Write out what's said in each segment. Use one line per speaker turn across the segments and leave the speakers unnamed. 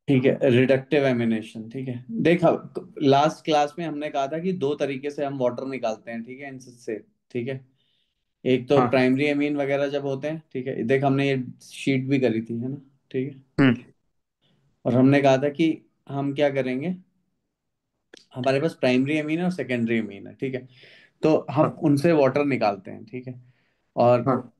ठीक है, reductive ammunition. ठीक है, देख, लास्ट क्लास में हमने कहा था कि दो तरीके से हम वाटर निकालते हैं, ठीक है, इनसे। ठीक है, एक तो
हाँ।
प्राइमरी अमीन वगैरह जब होते हैं, ठीक है, देख हमने ये शीट भी करी थी, है ना। ठीक है,
हम्म।
और हमने कहा था कि हम क्या करेंगे, हमारे पास प्राइमरी अमीन है और सेकेंडरी अमीन है, ठीक है, तो हम
हाँ।
उनसे वाटर निकालते हैं, ठीक है। और
हाँ।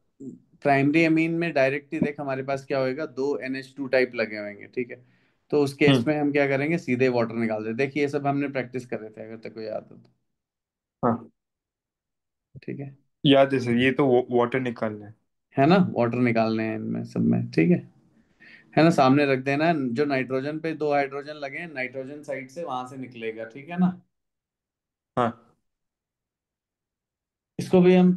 प्राइमरी अमीन में डायरेक्टली देख हमारे पास क्या होएगा, दो NH2 टाइप लगे होंगे, ठीक है। तो उस केस
हम्म।
में हम क्या करेंगे, सीधे वाटर निकाल देते, देखिए ये सब हमने प्रैक्टिस कर रहे थे, अगर तेको याद हो तो।
हाँ,
ठीक है।
याद है सर, ये तो वाटर निकालना है।
है ना, वाटर निकालने हैं इनमें सब में, ठीक है ना, सामने रख देना है, जो नाइट्रोजन पे दो हाइड्रोजन लगे हैं, नाइट्रोजन साइड से वहां से निकलेगा, ठीक है ना।
हाँ।
इसको भी हम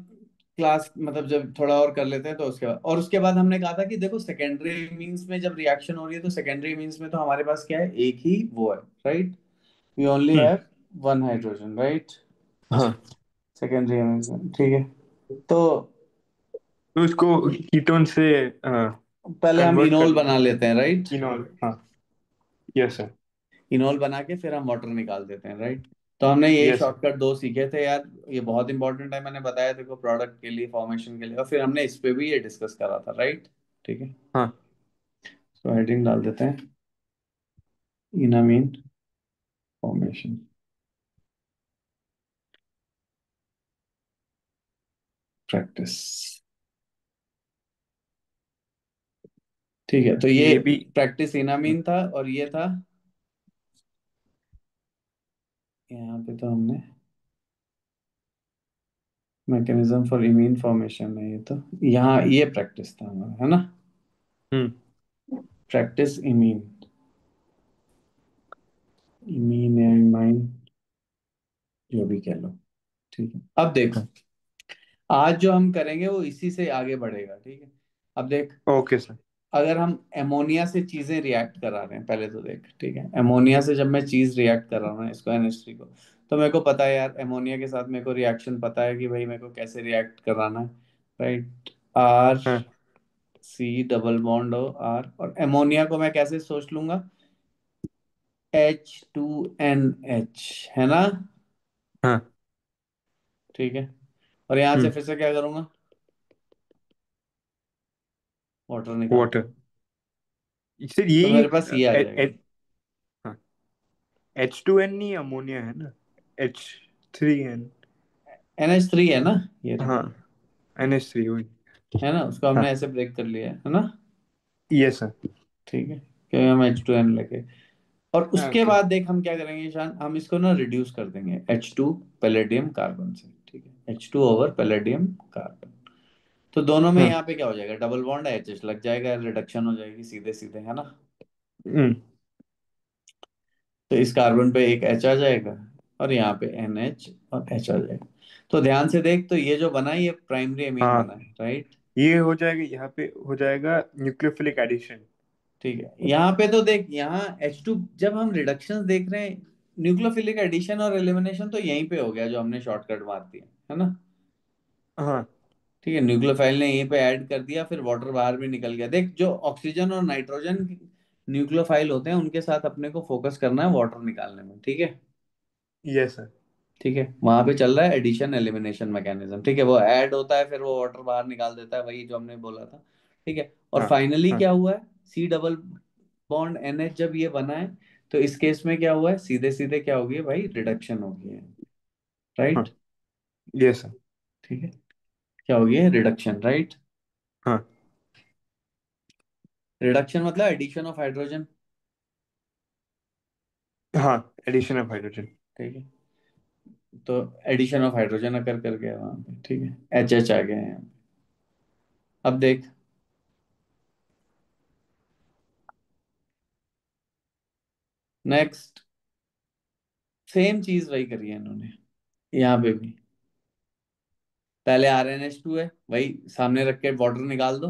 क्लास मतलब जब थोड़ा और कर लेते हैं तो उसके बाद हमने कहा था कि देखो सेकेंडरी मींस में जब रिएक्शन हो रही है तो सेकेंडरी मींस में तो हमारे पास क्या है, एक ही वो है, right. We only
hmm.
Have one hydrogen, right.
हाँ,
सेकेंडरी मींस में, ठीक है। तो
तो इसको कीटोन से
पहले हम
कन्वर्ट
इनोल
करना
बना
है।
लेते हैं, राइट।
इनॉल, हाँ। Yes sir.
इनोल बना के फिर हम वाटर निकाल देते हैं, राइट। तो हमने ये
यस सर।
शॉर्टकट दो सीखे थे यार, ये बहुत इंपॉर्टेंट है, मैंने बताया देखो, प्रोडक्ट के लिए, फॉर्मेशन के लिए, और फिर हमने इस पे भी ये डिस्कस करा था, राइट। ठीक है,
हाँ।
तो हेडिंग डाल देते हैं, इनामीन फॉर्मेशन प्रैक्टिस। ठीक है, तो ये
ये भी।
प्रैक्टिस इनामीन था, और ये था, यहाँ पे तो हमने मैकेनिज्म फॉर इमीन फॉर्मेशन है, ये तो यहाँ ये प्रैक्टिस था हमारा, है ना।
हम्म।
प्रैक्टिस इमीन, इमीन या इमाइन, जो भी कह लो। ठीक है, अब देखो, आज जो हम करेंगे वो इसी से आगे बढ़ेगा, ठीक है। अब देख,
ओके सर।
अगर हम एमोनिया से चीजें रिएक्ट करा रहे हैं, पहले तो देख, ठीक है, एमोनिया से जब मैं चीज रिएक्ट कर रहा हूँ ना, इसको NH3 को, तो मेरे को पता है यार, एमोनिया के साथ मेरे को रिएक्शन पता है कि भाई मेरे को कैसे रिएक्ट कराना है, राइट। आर
हाँ।
सी डबल बॉन्ड हो आर, और एमोनिया को मैं कैसे सोच लूंगा, H2NH, है ना।
हाँ।
ठीक है, और यहाँ से
हम्म।
फिर से क्या करूंगा, वाटर
वाटर।
निकालूंगा,
सर
तो
ये
मेरे पास ये आ जाएगा।
हाँ, H2N नहीं, अमोनिया है ना। H3N।
NH3 है ना, ये रहा।
हाँ, NH3 हुई।
है ना, उसको हमने
हाँ।
ऐसे ब्रेक कर लिया है ना।
Yes sir.
ठीक है, क्योंकि हम H2N लेके, और उसके
ओके।
बाद देख हम क्या करेंगे ईशान, हम इसको ना रिड्यूस कर देंगे H2 पैलेडियम कार्बन से, ठीक है, H2 ओवर पैलेडियम कार्बन। तो दोनों में
हाँ।
यहाँ पे क्या हो जाएगा, डबल बॉन्ड HH लग जाएगा, रिडक्शन हो जाएगी सीधे सीधे, है ना।
हम्म।
तो इस कार्बन पे एक H आ जाएगा, और यहाँ पे NH और H आ जाएगा। तो ध्यान से देख, तो ये जो बना है, ये प्राइमरी अमीन बना
हाँ,
है, राइट।
ये हो जाएगा, यहाँ पे हो जाएगा न्यूक्लियोफिलिक एडिशन।
ठीक है, यहाँ पे तो देख, यहाँ H2, जब हम रिडक्शंस देख रहे हैं, न्यूक्लियोफिलिक एडिशन और एलिमिनेशन तो यहीं पे हो गया, जो हमने शॉर्टकट मार दिया, है ना।
हाँ।
ठीक है, न्यूक्लियोफाइल ने यहीं पे ऐड कर दिया, फिर वाटर बाहर भी निकल गया, देख जो ऑक्सीजन और नाइट्रोजन न्यूक्लियोफाइल होते हैं, उनके साथ अपने को फोकस करना है वाटर निकालने में, ठीक है।
Yes sir.
ठीक है, वहां पे चल रहा है एडिशन एलिमिनेशन मैकेनिज्म, ठीक है, वो ऐड होता है, फिर वो वाटर बाहर निकाल देता है, वही जो हमने बोला था। ठीक है, और
हाँ।
फाइनली
हाँ।
क्या हुआ है, सी डबल बॉन्ड NH जब ये बना है, तो इस केस में क्या हुआ है, सीधे सीधे क्या हो गई है भाई, रिडक्शन हो गई है,
हाँ।
राइट।
Yes sir.
ठीक है, क्या हो गई है, रिडक्शन, राइट।
हाँ।
रिडक्शन मतलब एडिशन ऑफ हाइड्रोजन।
हाँ, एडिशन ऑफ हाइड्रोजन।
ठीक है, तो एडिशन ऑफ हाइड्रोजन अकर कर गया वहां पे, ठीक है, HH आ गया है यहाँ पे। अब देख, नेक्स्ट, सेम चीज वही करी है इन्होंने, यहाँ पे भी पहले RnH2 है, वही सामने रख के वाटर निकाल दो,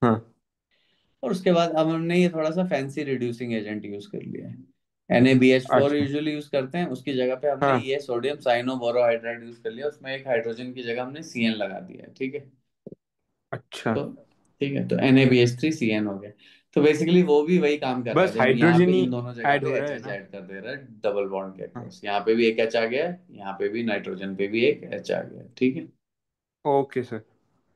हाँ।
और उसके बाद अब हमने ये थोड़ा सा फैंसी रिड्यूसिंग एजेंट यूज कर लिया है, NaBH4
अच्छा।
यूजुअली यूज करते हैं, उसकी जगह पे हमने
हाँ।
ये सोडियम साइनोबोरोहाइड्राइड यूज कर लिया, उसमें एक हाइड्रोजन की जगह हमने CN लगा दिया है, ठीक है।
अच्छा।
तो ठीक है, तो NaBH3 CN हो गया। तो बेसिकली वो भी वही काम कर रहा है,
बस
जब यहाँ पे
हाइड्रोजन ही
इन दोनों जगह
ऐड
पे
हो रहा
एच
है
एच
ना।
ऐड कर दे रहा है डबल बॉन्ड के
हाँ।
अक्रॉस, यहाँ पे भी एक एच आ गया है, यहाँ पे भी नाइट्रोजन पे भी एक एच आ गया है, ठीक है।
Okay sir.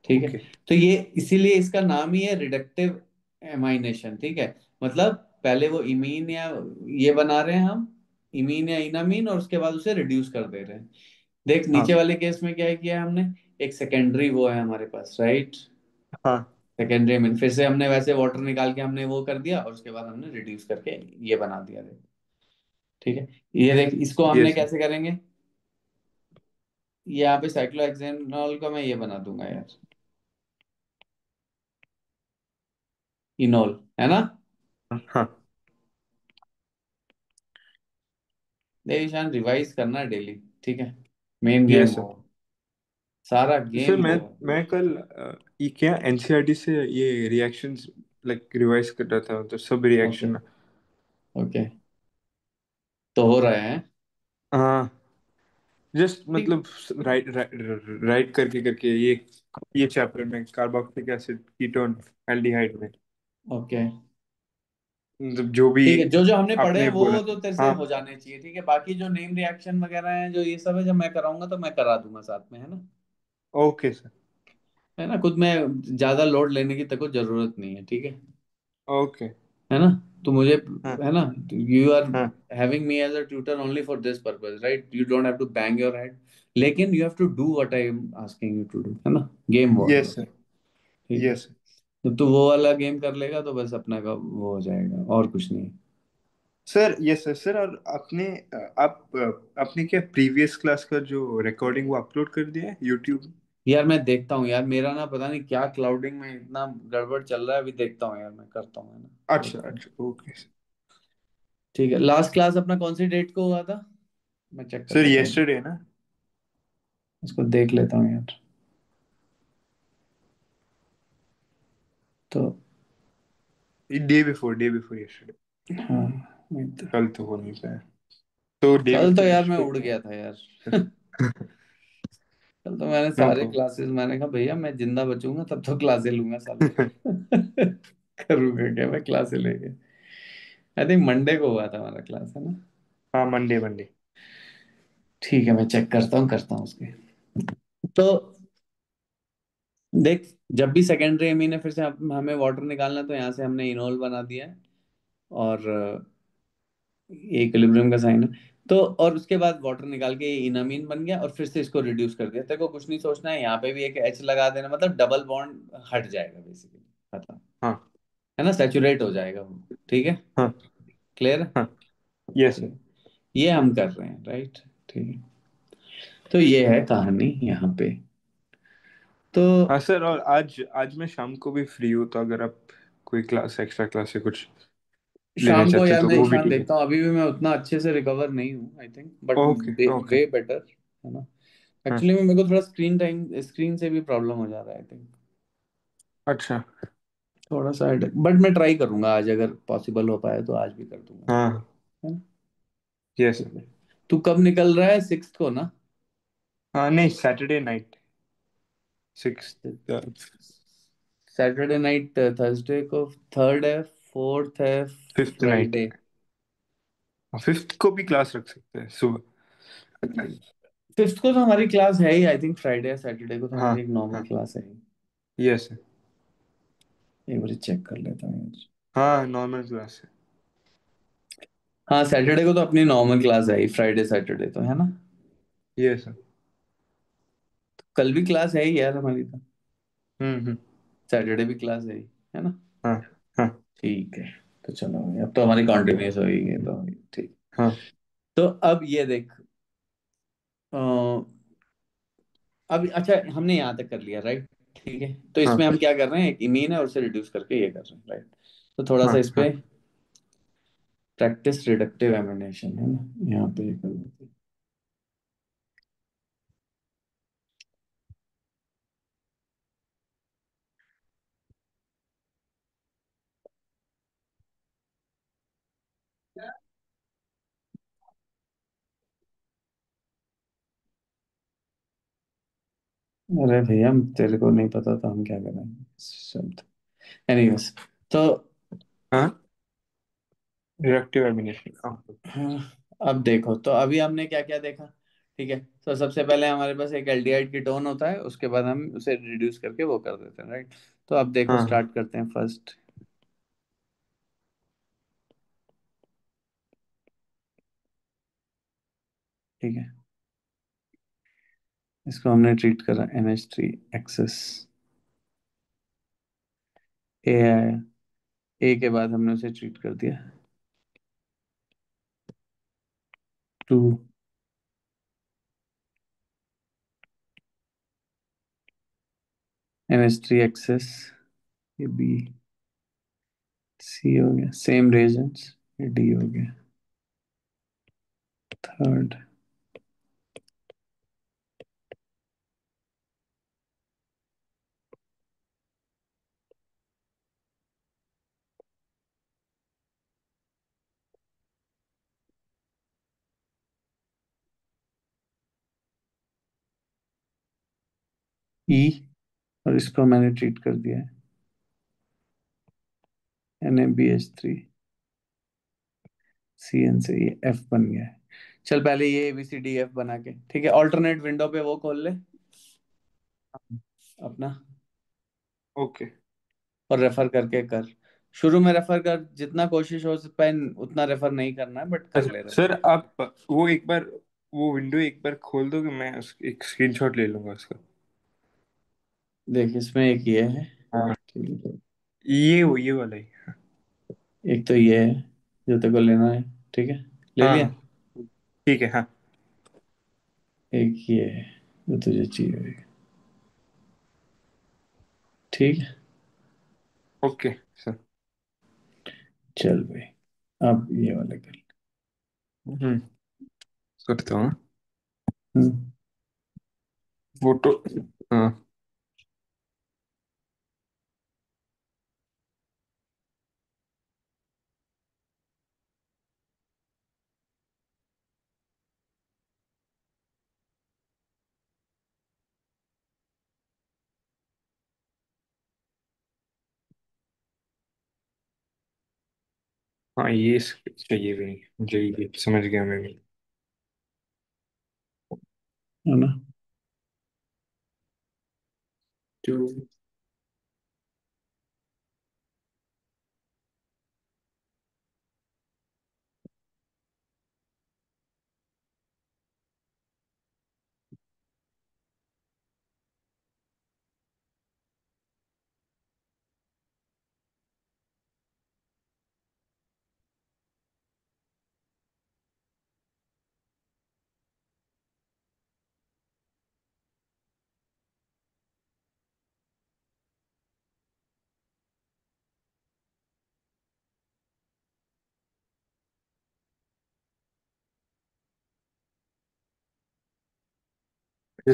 ठीक है,
ओके।
तो ये इसीलिए इसका नाम ही है रिडक्टिव एमाइनेशन, ठीक है। मतलब पहले वो इमीन या ये बना रहे हैं हम, इमीन या इनामीन, और उसके बाद उसे रिड्यूस कर दे रहे हैं। देख नीचे
हाँ
वाले केस में क्या है किया है हमने, एक सेकेंडरी वो है हमारे पास, राइट।
हाँ।
सेकेंडरी अमीन, फिर से हमने वैसे वाटर निकाल के हमने वो कर दिया, और उसके बाद हमने रिड्यूस करके ये बना दिया, देख। ठीक है, ये देख इसको हमने
यस सर।
कैसे करेंगे, ये यहाँ पे साइक्लोहेक्सेनॉल का मैं ये बना दूंगा यार, इनोल, है ना।
हाँ।
देख ईशान, रिवाइज करना डेली, ठीक है। मेन गेम
यस
वो,
सर।
सारा
सर
गेम
मैं
वो।
मैं कल ये क्या एनसीईआरटी से ये रिएक्शंस लाइक रिवाइज कर रहा था, तो सब
ओके,
रिएक्शन।
ओके, तो हो रहा है।
हाँ। जस्ट
ठीक,
मतलब राइट राइट राइट करके करके ये चैप्टर में कार्बोक्सिलिक एसिड कीटोन एल्डिहाइड में
ओके,
मतलब जो भी
ठीक है, जो जो हमने पढ़े
आपने
वो
बोला
तो
था।
तेरे से
हाँ।
हो जाने चाहिए, ठीक है। बाकी जो नेम रिएक्शन वगैरह हैं, जो ये सब है, जब मैं कराऊंगा तो मैं करा दूंगा साथ में, है ना।
Okay sir.
है ना, खुद में ज्यादा लोड लेने की तेको जरूरत नहीं है, ठीक है।
ओके।
है ना, तो मुझे,
हाँ
है ना, यू आर
हाँ।
Having me as a tutor only for this purpose, right. You don't have to bang your head, लेकिन you have to do what I am asking you to do, है ना। गेम वो है
yes
बस,
sir.
ठीक है।
Yes.
तो तू वो वाला गेम कर लेगा तो बस अपना का वो हो जाएगा, और कुछ नहीं।
सर यस सर सर, और आपने आपने क्या प्रीवियस क्लास का जो रिकॉर्डिंग वो अपलोड कर दिया है यूट्यूब?
यार मैं देखता हूँ यार, मेरा ना पता नहीं क्या क्लाउडिंग में इतना गड़बड़ चल रहा है, अभी देखता हूँ यार, मैं करता हूँ, है ना,
अच्छा
देखता हूँ।
अच्छा ओके सर।
ठीक है, लास्ट क्लास अपना कौन सी डेट को हुआ था, मैं चेक कर
सर
लेता हूँ,
यस्टरडे ना।
इसको देख लेता हूँ यार। तो
डे बिफोर यस्टरडे।
हाँ, वही तो।
कल तो हो नहीं पाया, तो डे
कल तो
बिफोर
यार मैं
यस्टरडे
उड़
क्या
गया था यार।
है?
कल तो मैंने
नो
सारे
प्रॉब्लम।
क्लासेस, मैंने कहा भैया मैं जिंदा बचूंगा तब तो क्लासे लूंगा साले। करूंगा क्या मैं क्लासे लेके। आई थिंक मंडे को हुआ था हमारा क्लास, है ना।
हाँ मंडे मंडे।
ठीक है, मैं चेक करता हूँ उसके। तो देख, जब भी सेकेंडरी एमीन है, फिर से हमें वाटर निकालना है, तो यहाँ से हमने इनोल बना दिया है, और ये इक्विलिब्रियम का साइन है। तो और उसके बाद वाटर निकाल के ये इनामीन बन गया, और फिर से इसको रिड्यूस कर दिया। तेरे को कुछ नहीं सोचना है, यहाँ पे भी एक एच लगा देना, मतलब डबल बॉन्ड हट जाएगा बेसिकली, खत्म,
हाँ
है ना, सेचुरेट हो जाएगा वो, ठीक है।
हाँ
क्लियर है,
हाँ। यस
ठीक
सर।
है, ये हम कर रहे हैं, राइट, ठीक है। तो ये है कहानी यहाँ पे। तो
हाँ सर, और आज आज मैं शाम को भी फ्री हूँ, तो अगर आप कोई क्लास एक्स्ट्रा क्लास से कुछ लेना
शाम को
चाहते हैं
यार
तो
मैं
वो भी
ईशान
ठीक है।
देखता हूँ, अभी भी मैं उतना अच्छे से रिकवर नहीं हूँ I think, but
okay okay.
Way better, है ना।
हाँ।
एक्चुअली में मेरे को थोड़ा स्क्रीन टाइम, स्क्रीन से भी प्रॉब्लम हो जा रहा है आई थिंक,
अच्छा।
थोड़ा सा, बट मैं ट्राई करूंगा आज, अगर पॉसिबल हो पाए तो आज भी कर दूंगा,
हाँ।
है ना।
यस।
ठीक है, तू कब निकल रहा है, 6 को ना।
हाँ नहीं, Saturday night 6।
Saturday night, Thursday को 3rd है, 4th है,
फिफ्थ नाइट।
फ्राइडे।
फिफ्थ को भी क्लास रख सकते हैं सुबह।
5th को तो हमारी क्लास है ही आई थिंक, फ्राइडे या सैटरडे को तो
हाँ
हमारी एक नॉर्मल
हाँ।
क्लास है ही।
यस।
एक बार चेक कर लेता हूँ यार।
हाँ नॉर्मल क्लास है।
हाँ, सैटरडे को तो अपनी नॉर्मल क्लास है ही, फ्राइडे सैटरडे तो, है ना।
यस।
कल भी क्लास है ही यार हमारी तो,
हम्म।
सैटरडे भी क्लास है ना।
हाँ हाँ
ठीक है, तो चलो अब तो हमारी कॉन्टिन्यूस होगी तो, ठीक।
हाँ
तो अब ये देख, अ, अब अच्छा हमने यहाँ तक कर लिया, राइट, ठीक है। तो
हाँ
इसमें हम क्या कर रहे हैं, एक इमीन है और उसे रिड्यूस करके ये कर रहे हैं, राइट। तो थोड़ा
हाँ
सा इस
हाँ।
पे प्रैक्टिस रिडक्टिव एमिनेशन, है ना, यहाँ पे ये कर लेते हैं। अरे भैया तेरे को नहीं पता तो हम क्या करें शब्द, एनीवेज। तो
हाँ, रिएक्टिव एमिनेशन, हाँ।
हाँ, अब देखो तो अभी हमने क्या क्या देखा। ठीक है, तो सबसे पहले हमारे पास एक एल्डिहाइड कीटोन होता है, उसके बाद हम उसे रिड्यूस करके वो कर देते हैं, राइट। तो अब देखो
हाँ,
स्टार्ट करते हैं फर्स्ट। ठीक है, इसको हमने ट्रीट करा NH3 एक्सेस। ए आया, ए के बाद हमने उसे ट्रीट कर दिया 2, NH3 एक्सेस। ये बी, सी हो गया, सेम रेजेंट्स। ये डी हो गया थर्ड। ई, और इसको मैंने ट्रीट कर दिया है NaBH3। सी एन से ये एफ बन गया है। चल पहले ये ABCDF बना के, ठीक है, ऑल्टरनेट विंडो पे वो खोल ले अपना,
ओके।
और रेफर करके कर। शुरू में रेफर कर, जितना कोशिश हो पाए उतना रेफर नहीं करना है, बट कर
अच्छा
ले
सर,
रेफर।
आप वो एक बार, वो विंडो एक बार खोल दोगे, मैं उस एक स्क्रीनशॉट ले लूंगा उसका।
देख इसमें एक ये है,
हाँ,
ठीक है,
ये वाला ही।
एक तो ये है जो तेरे को लेना है, ठीक है, ले
हाँ
लिया।
हाँ, ठीक है, हाँ।
एक ये है जो तुझे चाहिए, ठीक है।
Okay sir.
चल भाई, अब ये वाला कर।
हम्म, करता हूँ।
हम्म,
फोटो, हाँ। हाँ, ये चाहिए भी नहीं मुझे, ये समझ गया मैं भी।
है ना।
तो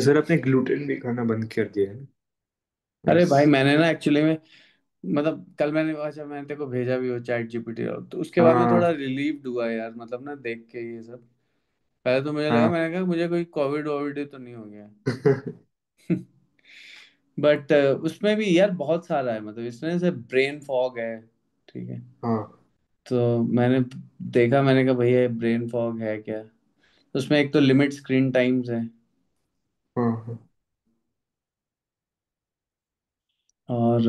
सर, आपने ग्लूटेन भी खाना बंद कर दिया है ना?
अरे
बस।
भाई मैंने ना एक्चुअली में, मतलब कल मैंने, अच्छा मैंने तेरे को भेजा भी वो ChatGPT, तो उसके बाद मैं थोड़ा
हाँ
रिलीव्ड हुआ यार, मतलब ना देख के ये सब। पहले तो मुझे लगा,
हाँ।
मैंने कहा मुझे कोई कोविड वोविड तो नहीं हो गया। बट उसमें भी यार बहुत सारा है, मतलब इसमें से ब्रेन फॉग है, ठीक है।
हाँ
तो मैंने देखा, मैंने कहा भैया ब्रेन फॉग है क्या। तो उसमें एक तो लिमिट स्क्रीन टाइम्स है,
हाँ हाँ
और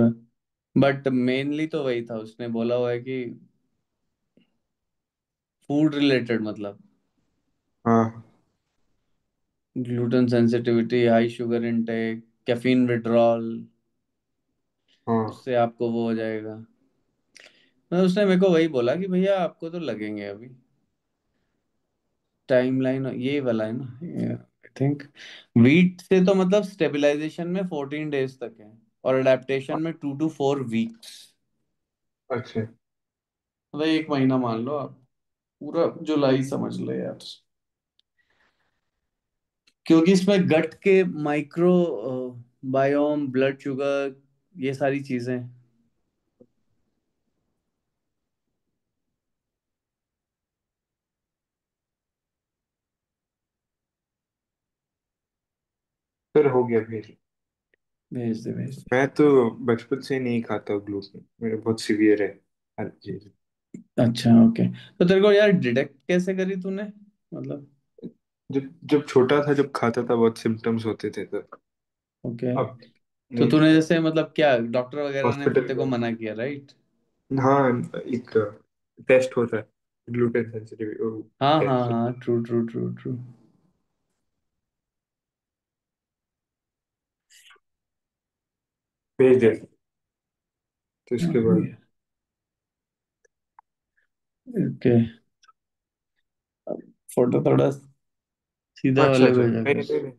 बट मेनली तो वही था, उसने बोला हुआ है कि फूड रिलेटेड, मतलब
हाँ
gluten sensitivity, high sugar intake, caffeine withdrawal,
हाँ।
उससे आपको वो हो जाएगा। मतलब उसने मेरे को वही बोला कि भैया आपको तो लगेंगे अभी, टाइमलाइन ये वाला है ना, आई थिंक। वीट से तो मतलब स्टेबलाइजेशन में 14 डेज तक है, और अडेप्टेशन में 2 to 4 वीक्स,
अच्छा
मतलब 1 महीना मान लो आप, पूरा जुलाई समझ लो यार। क्योंकि इसमें गट के माइक्रो बायोम, ब्लड शुगर, ये सारी चीजें।
सर, हो गया फिर।
भेज दे भेज दे।
मैं तो बचपन से नहीं खाता ग्लूटेन, मेरा बहुत सीवियर है। हाँ जी।
अच्छा ओके। तो तेरे को यार डिटेक्ट कैसे करी तूने, मतलब?
जब जब छोटा था, जब खाता था, बहुत सिम्टम्स होते थे तो
ओके।
अब
तो
नहीं।
तूने जैसे मतलब क्या डॉक्टर वगैरह ने फिर
हॉस्पिटल
तेरे को
में।
मना किया, राइट?
हाँ, एक टेस्ट होता है, ग्लूटेन सेंसिटिव
हाँ हाँ
टेस्ट।
हाँ, ट्रू ट्रू ट्रू ट्रू।
भेज दिया, तो इसके बाद।
ओके। फोटो थोड़ा सीधा
अच्छा
वाले
अच्छा,
भेजा
नहीं
कर।
नहीं नहीं।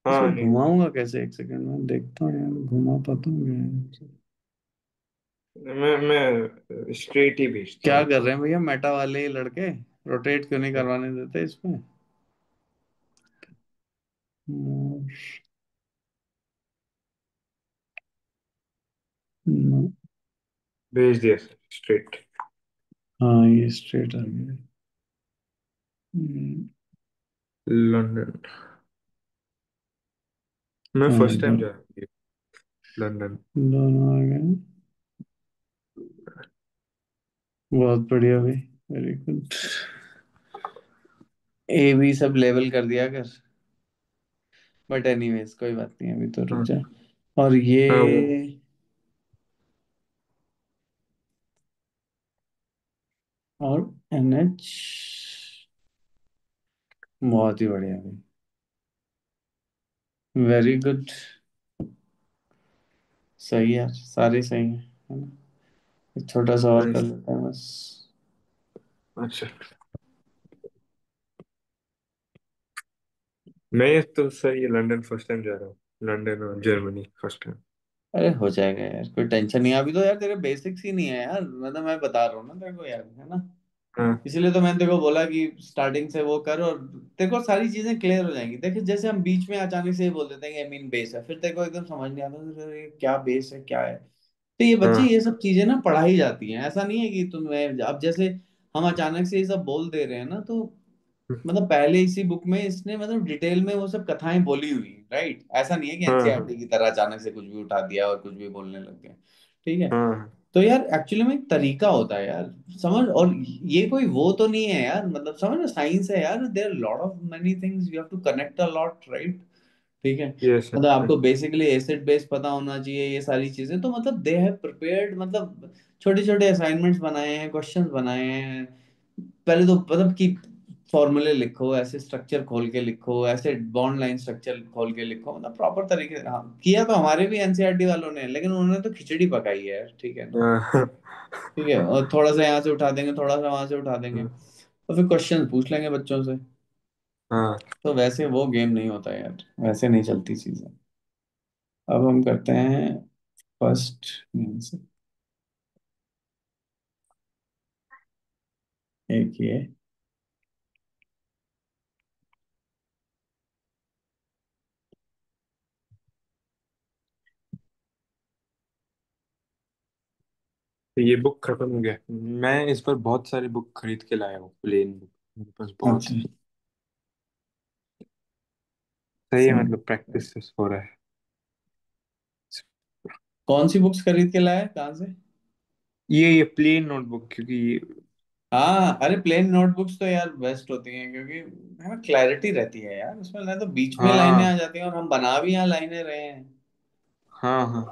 हाँ,
इसको
नहीं नहीं।
घुमाऊंगा कैसे, एक सेकंड में देखता हूँ यार, घुमा पाता हूँ क्या?
मैं स्ट्रेट ही भेजता
क्या
हूँ।
कर रहे हैं भैया मेटा वाले ये लड़के, रोटेट क्यों नहीं करवाने देते इसमें? हम्म,
भेज दिया सर, स्ट्रेट।
हाँ ये स्ट्रेट आ गया। हम्म,
लंदन। मैं
हाँ
फर्स्ट टाइम जा रहा हूँ लंदन।
दोनों आ गए। बहुत बढ़िया भाई, very good. A B sub level कर दिया कर। बट एनीवेज कोई बात नहीं, अभी तो रुक
हाँ
जा। और ये,
हाँ, वो।
और NH, बहुत ही बढ़िया भाई, वेरी गुड। सही है, सारे सही है ना? एक छोटा सा और कर
नाइस।
लेते हैं बस।
अच्छा, मैं तो सही है, लंदन फर्स्ट टाइम जा रहा हूँ। लंदन और जर्मनी फर्स्ट टाइम।
अरे हो जाएगा यार, कोई टेंशन नहीं है। अभी तो यार तेरे बेसिक्स ही नहीं है यार, मतलब मैं बता रहा हूँ ना तेरे को यार, है ना?
हाँ
इसीलिए तो मैंने तेरे को बोला कि स्टार्टिंग से वो कर, और तेरे को सारी चीजें क्लियर हो जाएंगी। देखिए जैसे हम बीच में अचानक से ही बोल देते हैं कि आई मीन बेस है, फिर तेरे को एकदम समझ नहीं आता तो ये क्या बेस है क्या है। तो ये बच्चे
हाँ
ये सब चीजें ना पढ़ाई जाती हैं, ऐसा नहीं है कि तुम्हें अब जैसे हम अचानक से ये सब बोल दे रहे हैं ना, तो मतलब पहले इसी बुक में इसने मतलब डिटेल में वो सब कथाएं बोली हुई, राइट? ऐसा नहीं है कि
हाँ
एनसीईआरटी
हाँ
की तरह अचानक से कुछ भी उठा दिया और कुछ भी बोलने लग गए। ठीक है।
हाँ।
तो यार एक्चुअली में एक तरीका होता है यार, समझ। और ये कोई वो तो नहीं है यार, मतलब समझ, साइंस है यार, there lot of many things you have to connect a lot, right? ठीक है।
यस
मतलब
सर।
आपको बेसिकली एसिड बेस पता होना चाहिए, ये सारी चीजें तो मतलब दे हैव प्रिपेयर्ड, मतलब छोटे छोटे असाइनमेंट्स बनाए हैं, क्वेश्चंस बनाए हैं। पहले तो मतलब कि फॉर्मूले लिखो, ऐसे स्ट्रक्चर खोल के लिखो, ऐसे बॉन्ड लाइन स्ट्रक्चर खोल के लिखो, मतलब प्रॉपर तरीके से। हाँ किया तो हमारे भी एनसीईआरटी वालों ने, लेकिन उन्होंने तो खिचड़ी पकाई है यार, ठीक है ना?
हाँ
ठीक है, और थोड़ा सा यहाँ से उठा देंगे, थोड़ा सा वहां से उठा देंगे, और फिर क्वेश्चन पूछ लेंगे बच्चों से।
हाँ।
तो वैसे वो गेम नहीं होता यार, वैसे नहीं चलती चीजें। अब हम करते हैं फर्स्ट, एक ये।
तो ये बुक खत्म हो गया। मैं इस बार बहुत सारी बुक खरीद के लाया हूँ, प्लेन बुक मेरे पास बहुत
अच्छा।
है। सही है,
सही।
मतलब प्रैक्टिस हो रहा है।
कौन सी बुक्स खरीद के लाया, कहाँ से?
ये प्लेन नोटबुक, क्योंकि
हाँ अरे प्लेन नोटबुक्स तो यार बेस्ट होती हैं, क्योंकि है ना, क्लैरिटी रहती है यार उसमें, ना तो बीच में लाइनें आ
हाँ
जाती हैं, और हम बना भी यहाँ लाइनें रहे हैं।
हाँ हाँ,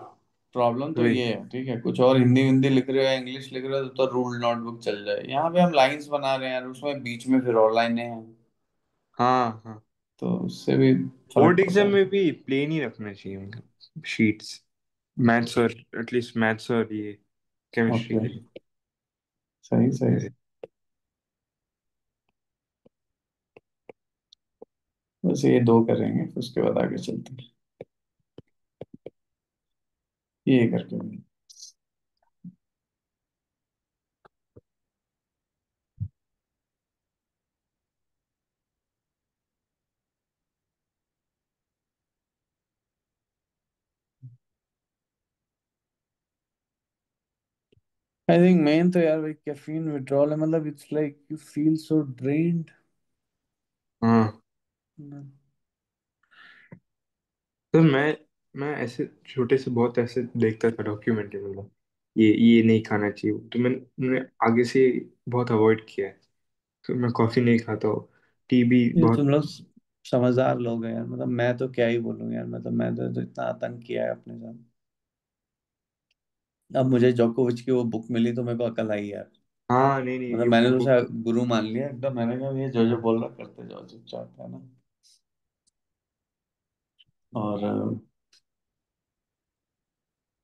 प्रॉब्लम तो
वही।
ये है, ठीक है, कुछ और हिंदी हिंदी लिख रहे हो या इंग्लिश लिख रहे हो तो रूल नोटबुक चल जाए। यहाँ पे हम लाइंस बना रहे हैं यार, उसमें बीच में फिर और लाइनें हैं,
हाँ हाँ।
तो उससे भी
बोर्ड
फर्क पड़ता
एग्जाम
है।
में भी प्लेन ही रखना चाहिए, मतलब शीट्स। मैथ्स और एटलीस्ट मैथ्स और ये केमिस्ट्री
ओके।
के लिए।
सही सही। बस ये दो करेंगे, फिर उसके बाद आगे चलते हैं, ये करके। आई थिंक मेन तो यार भाई कैफीन विड्रॉल है, मतलब it's like you feel so drained.
हाँ तो मैं ऐसे छोटे से बहुत ऐसे देखता था डॉक्यूमेंट्री, मतलब ये नहीं खाना चाहिए, तो मैंने आगे से बहुत अवॉइड किया है। तो मैं कॉफी नहीं खाता हूँ। टी भी
ये
बहुत।
तुम लोग समझदार लोग हैं यार, मतलब मैं तो क्या ही बोलूं यार, मतलब मैं तो इतना आतंक किया है अपने साथ। अब मुझे जोकोविच की वो बुक मिली तो मेरे को अकल आई यार।
हाँ, नहीं नहीं,
मतलब
ये
मैंने तो उसे
बुक।
गुरु मान लिया एकदम, मैंने कहा ये जो जो बोल रहा करते जाओ चुपचाप, है ना। और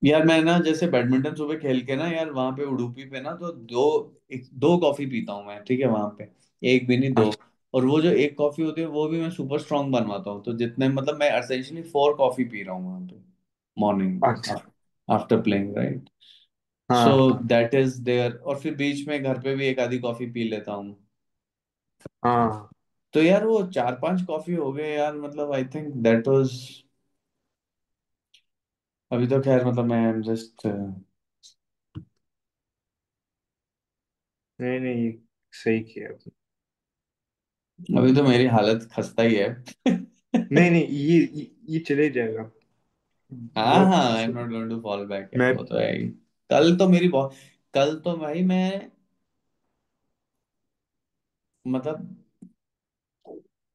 यार मैं ना जैसे बैडमिंटन सुबह खेल के ना यार, वहां पे उडुपी पे ना, तो दो कॉफी पीता हूँ मैं, ठीक है, वहां पे। एक भी नहीं, दो।
अच्छा।
और वो जो एक कॉफी होती है वो भी मैं सुपर स्ट्रांग बनवाता हूँ, तो जितने मतलब मैं एसेंशियली 4 कॉफी पी रहा हूँ वहां पे, मॉर्निंग में,
अच्छा।
After playing, right. सो
हाँ
दैट इज देयर, और फिर बीच में घर पे भी एक आधी कॉफी पी लेता हूँ।
हाँ।
तो यार वो 4-5 कॉफी हो गए यार, मतलब आई थिंक दैट वाज। अभी तो खैर मतलब मैं जस्ट,
नहीं नहीं, सही किया आपने।
अभी तो मेरी हालत खस्ता ही है।
नहीं नहीं, ये चले जाएगा।
हाँ
बहुत।
हाँ, I am not going to fall back यार,
मैं।
वो तो है ही। कल तो मेरी बहुत, कल तो भाई मैं, मतलब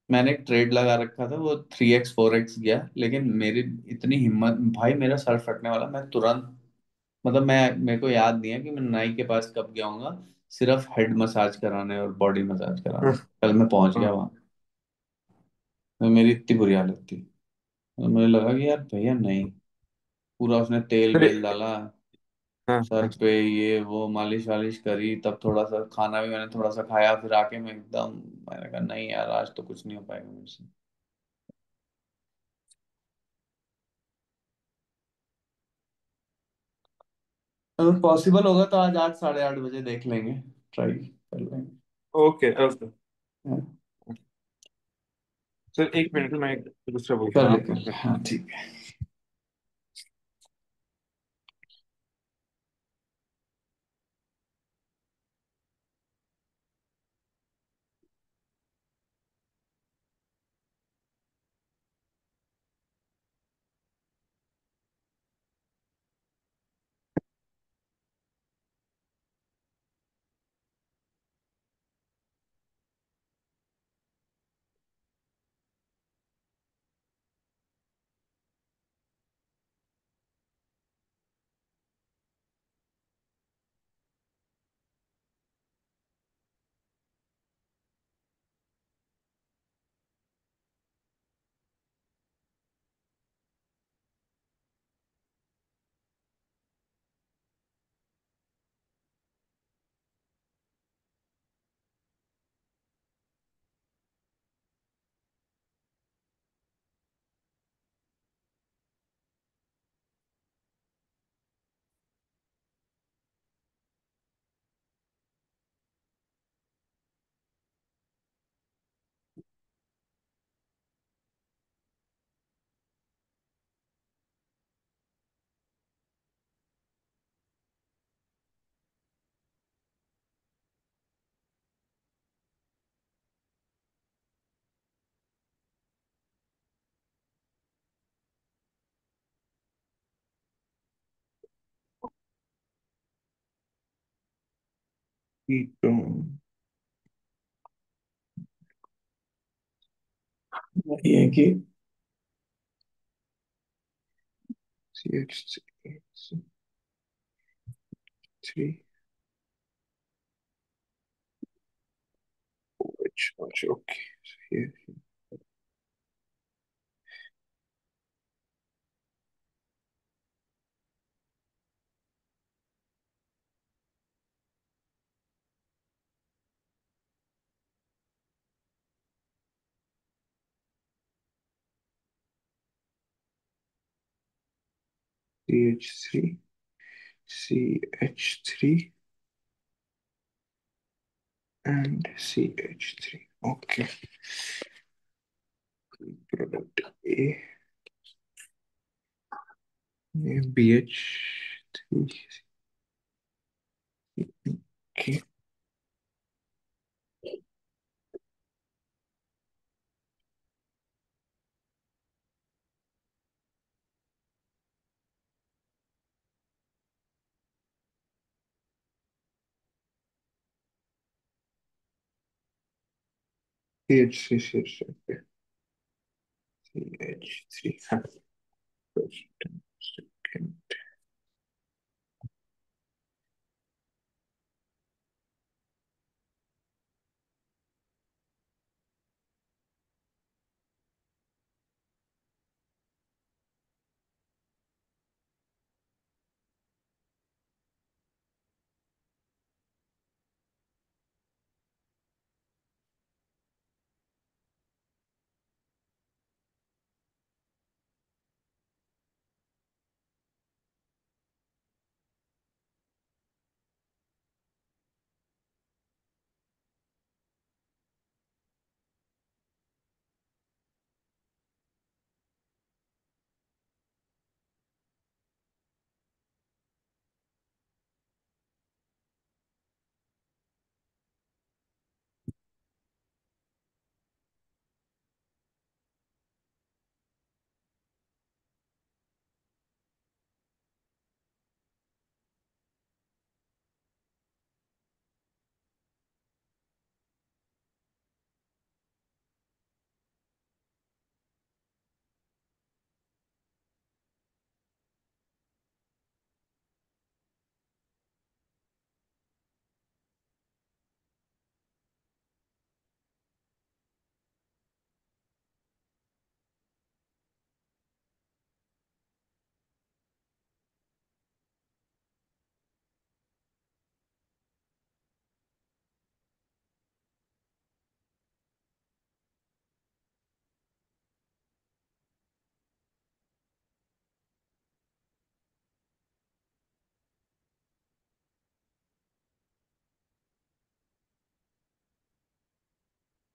मैंने एक ट्रेड लगा रखा था, वो 3x 4x गया, लेकिन मेरी इतनी हिम्मत भाई, मेरा सर फटने वाला, मैं तुरंत, मतलब मैं, मेरे को याद नहीं है कि मैं नाई के पास कब गया हूँगा, सिर्फ हेड मसाज कराने और बॉडी मसाज
हाँ।
कराने, कल मैं पहुंच गया
हाँ।
वहां। तो मेरी इतनी बुरी हालत थी, तो मुझे लगा कि यार भैया नहीं, पूरा उसने तेल
अरे।
वेल डाला
हाँ
सर
हाँ।
पे, ये वो मालिश वालिश करी, तब थोड़ा सा खाना भी मैंने थोड़ा सा खाया, फिर आके मैं एकदम, मैंने कहा नहीं यार आज तो कुछ नहीं हो पाएगा मुझसे। अगर पॉसिबल होगा तो आज 8-8:30 बजे देख लेंगे, ट्राई कर लेंगे।
Okay okay.
हाँ,
सर, एक मिनट में एक दूसरा बोल रहा
कर
हूँ
ले
आपको।
कर ले, हाँ ठीक है।
ठीक।
ये है कि
CH3 OH, okay. CH3, CH3 and CH3, okay. Product A, BH3, okay. CH3 CH3 हाँ।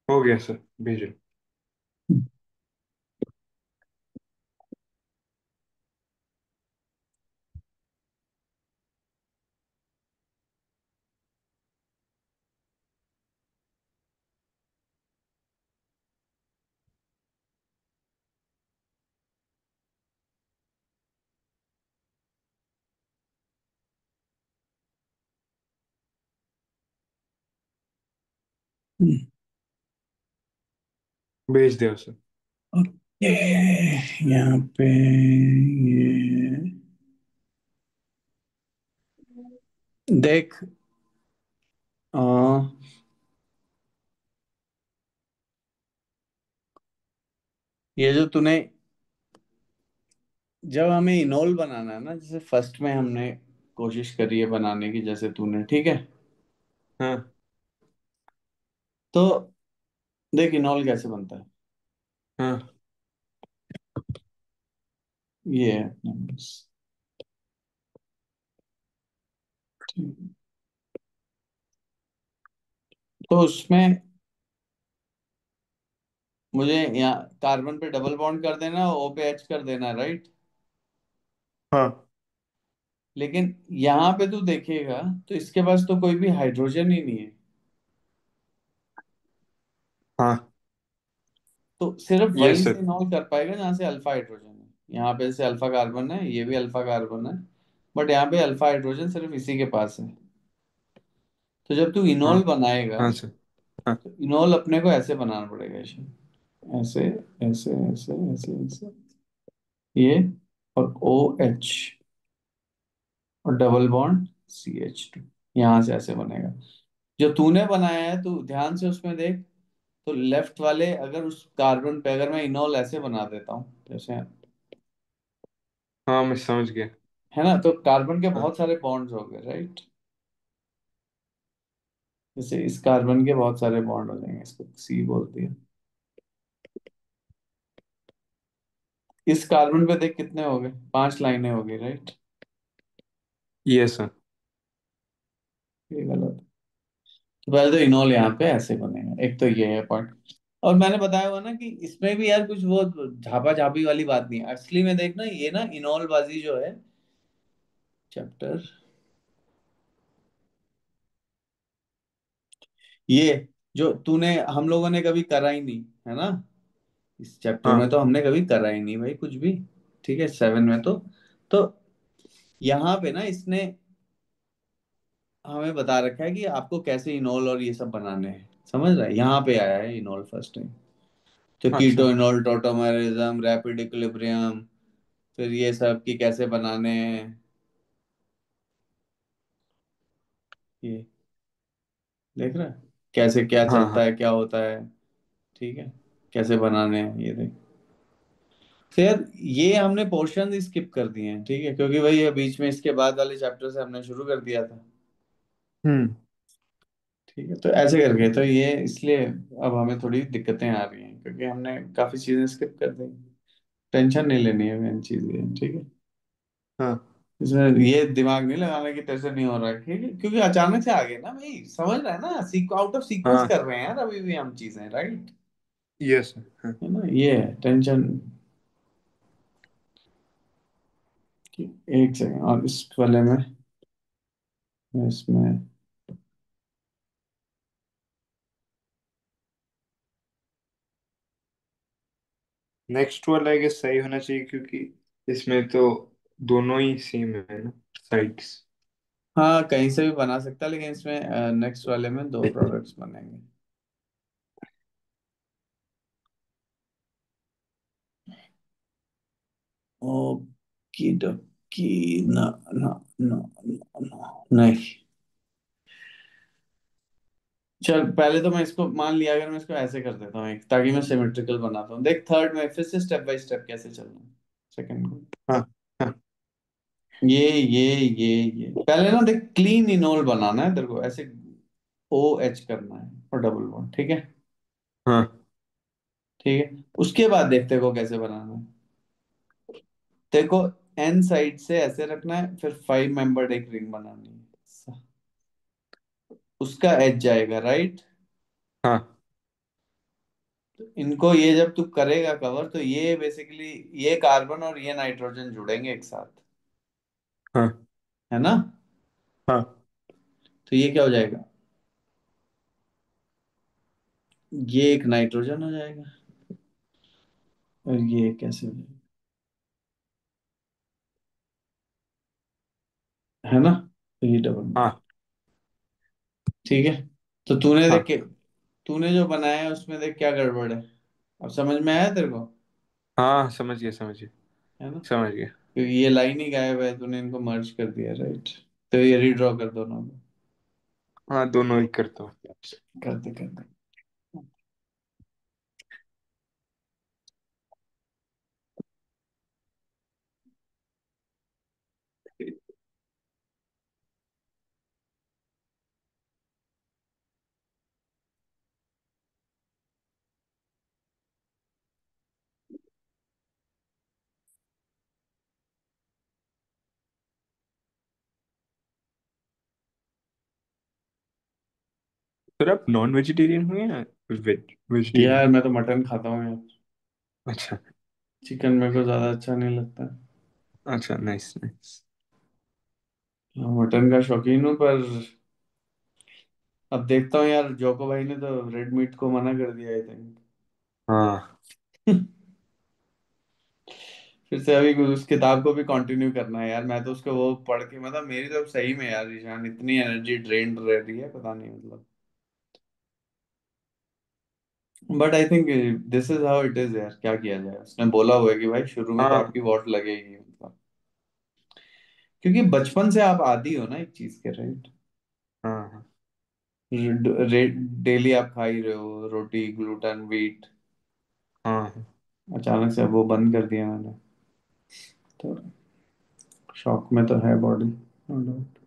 हो गया सर, भेजो। भेज दिया सर।
ओके, यहाँ पे ये देख, अ, ये जो तूने, जब हमें इनोल बनाना है ना, जैसे फर्स्ट में हमने कोशिश करी है बनाने की, जैसे तूने, ठीक है,
हाँ
तो देख इनोल कैसे बनता है।
हाँ।
ये है अपने पास, ठीक है। तो उसमें मुझे यहाँ कार्बन पे डबल बॉन्ड कर देना, ओ पे एच कर देना, राइट।
हाँ
लेकिन यहाँ पे तू देखेगा तो इसके पास तो कोई भी हाइड्रोजन ही नहीं है।
हाँ।
तो सिर्फ
यस
वहीं से
सर।
इनोल कर पाएगा जहाँ से अल्फा हाइड्रोजन है। यहाँ पे से अल्फा कार्बन है, ये भी अल्फा कार्बन है, बट यहाँ पे अल्फा हाइड्रोजन सिर्फ इसी के पास है। तो जब तू
हाँ
इनोल बनाएगा,
हाँ सर। हाँ
तो इनोल अपने को ऐसे बनाना पड़ेगा, ऐसे ऐसे ऐसे ऐसे ऐसे ऐसे, ये, और ओ एच, और डबल बॉन्ड CH2, यहाँ से ऐसे बनेगा। जो तूने बनाया है, तू ध्यान से उसमें देख, तो लेफ्ट वाले, अगर उस कार्बन पे अगर मैं इनोल ऐसे बना देता हूँ जैसे,
हाँ, मैं समझ गया।
है ना, तो कार्बन के
हाँ।
बहुत सारे बॉन्ड्स हो गए, राइट। जैसे इस कार्बन के बहुत सारे बॉन्ड हो जाएंगे, इसको C बोलती है। इस कार्बन पे देख कितने हो गए, 5 लाइनें हो गई, राइट।
Yes sir.
ये गलत है। तो पहले तो इनोल यहाँ पे ऐसे बनेगा, एक तो ये है पॉइंट। और मैंने बताया हुआ ना कि इसमें भी यार कुछ वो झापा झापी वाली बात नहीं है, असली में देखना, ये ना इनोल बाजी जो है, चैप्टर, ये जो तूने, हम लोगों ने कभी करा ही नहीं है ना, इस चैप्टर में
हाँ
तो हमने कभी करा ही नहीं भाई कुछ भी, ठीक है, 7 में तो यहाँ पे ना इसने हमें बता रखा है कि आपको कैसे इनोल और ये सब बनाने हैं, समझ रहा है, यहाँ पे आया है इनोल फर्स्ट टाइम। तो
अच्छा।
Keto enol, tautomerism, rapid equilibrium, फिर ये सब कि कैसे बनाने हैं, ये देख रहा है कैसे क्या
हाँ
चलता
हाँ
है, क्या होता है, ठीक है, कैसे बनाने हैं, ये देख। तो यार ये हमने पोर्शन स्किप कर दिए हैं, ठीक है, क्योंकि भाई ये बीच में इसके बाद वाले चैप्टर से हमने शुरू कर दिया था।
हम्म।
ठीक है, तो ऐसे करके तो ये इसलिए अब हमें थोड़ी दिक्कतें आ रही हैं, क्योंकि हमने काफी चीजें स्किप कर दी। टेंशन नहीं लेनी है मेन चीज ये, ठीक है।
हाँ
इसमें ये दिमाग नहीं लगाना कि तेरे से नहीं हो रहा है, ठीक है, क्योंकि अचानक से आ गए ना भाई, समझ रहा है ना, आउट ऑफ सीक्वेंस
हाँ।
कर रहे हैं यार अभी भी हम चीजें, राइट।
यस। हाँ।
है ना, ये है टेंशन की। एक सेकंड, और इस वाले में, इसमें
नेक्स्ट वाला आई गेस सही होना चाहिए, क्योंकि इसमें तो दोनों ही सेम है ना, साइड्स।
हाँ कहीं से भी बना सकता है, लेकिन इसमें नेक्स्ट वाले में दो प्रोडक्ट्स बनेंगे। ओके डोकी, ना ना ना ना ना नहीं। चल पहले तो मैं इसको मान लिया, अगर मैं इसको ऐसे कर देता हूँ एक, ताकि मैं सिमेट्रिकल बनाता हूँ, देख थर्ड में फिर से स्टेप बाय स्टेप कैसे चलना है। सेकंड को,
हाँ हाँ
ये पहले ना देख, क्लीन इनोल बनाना है तेरे को, ऐसे ओ एच करना है और डबल बॉन्ड, ठीक है।
हाँ
ठीक है, उसके बाद देखते को कैसे बनाना है। तेरे को एन साइड से ऐसे रखना है, फिर 5 मेंबर्ड एक रिंग बनानी है, उसका एज जाएगा राइट।
हाँ
इनको ये जब तू करेगा कवर, तो ये बेसिकली ये कार्बन और ये नाइट्रोजन जुड़ेंगे एक साथ,
हाँ
है ना।
हाँ
तो ये क्या हो जाएगा, ये एक नाइट्रोजन हो जाएगा, और ये कैसे हो जाएगा, है ना। तो ये डबल बॉन्ड,
हाँ
ठीक है। तो तूने देख
हाँ
के, तूने जो बनाया है उसमें देख क्या गड़बड़ है, अब समझ में आया तेरे को,
हाँ, समझ गया समझ गया
है ना।
समझ गया।
क्योंकि ये लाइन ही गायब है, तूने इनको मर्ज कर दिया, राइट। तो ये रीड्रॉ कर दोनों को,
हाँ, दोनों ही करता हूँ।
कर दे।
सर आप नॉन वेजिटेरियन हुए या वेजिटेरियन?
यार मैं तो मटन खाता हूँ यार,
अच्छा।
चिकन मेरे को ज्यादा अच्छा नहीं लगता।
अच्छा, नाइस नाइस।
हाँ, मटन का शौकीन हूँ, पर अब देखता हूँ यार, जोको भाई ने तो रेड मीट को मना कर दिया आई थिंक।
हाँ
फिर से अभी उस किताब को भी कंटिन्यू करना है यार, मैं तो उसको वो पढ़ के, मतलब मेरी तो सही में यार ईशान इतनी एनर्जी ड्रेन्ड रह रही है, पता नहीं मतलब। But I think this is how it is यार, क्या किया जाए, उसने बोला हुआ है कि भाई शुरू में तो
हाँ
आपकी वॉट लगेगी, मतलब क्योंकि बचपन से आप आदी हो ना एक चीज के, राइट।
हाँ
डेली आप खा ही रहे हो रोटी, ग्लूटेन, व्हीट,
हाँ।
अचानक से वो बंद कर दिया मैंने, तो शौक में तो है बॉडी, नो डाउट।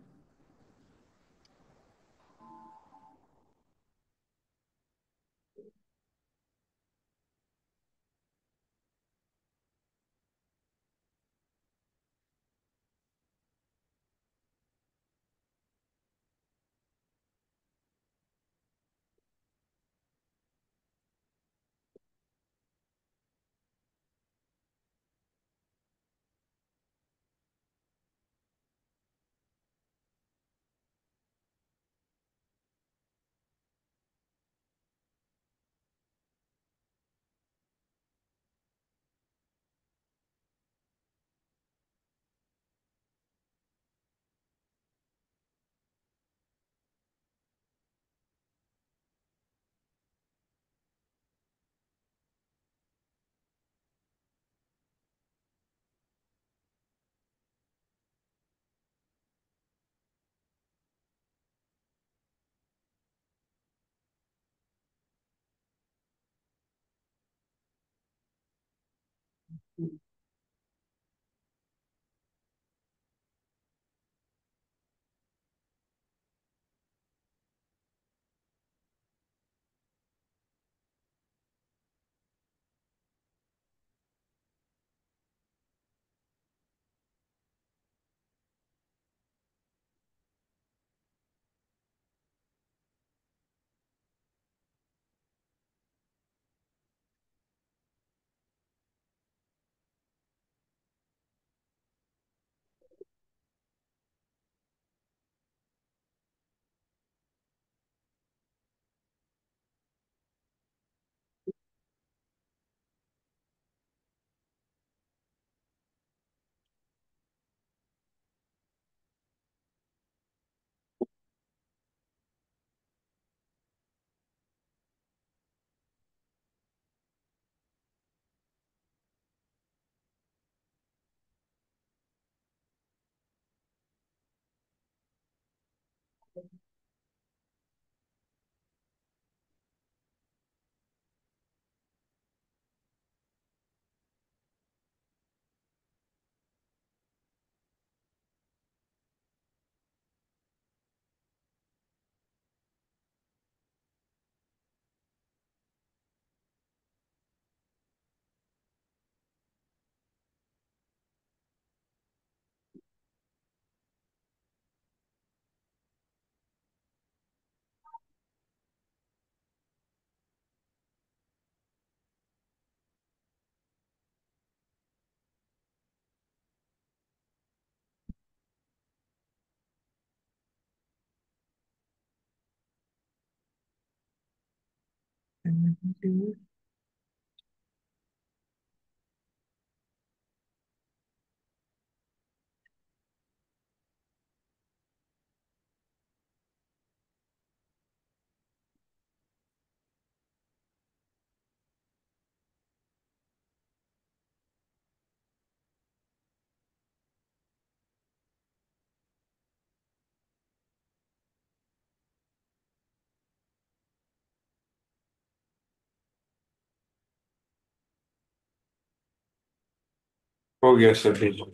हो गया सर, भेजो।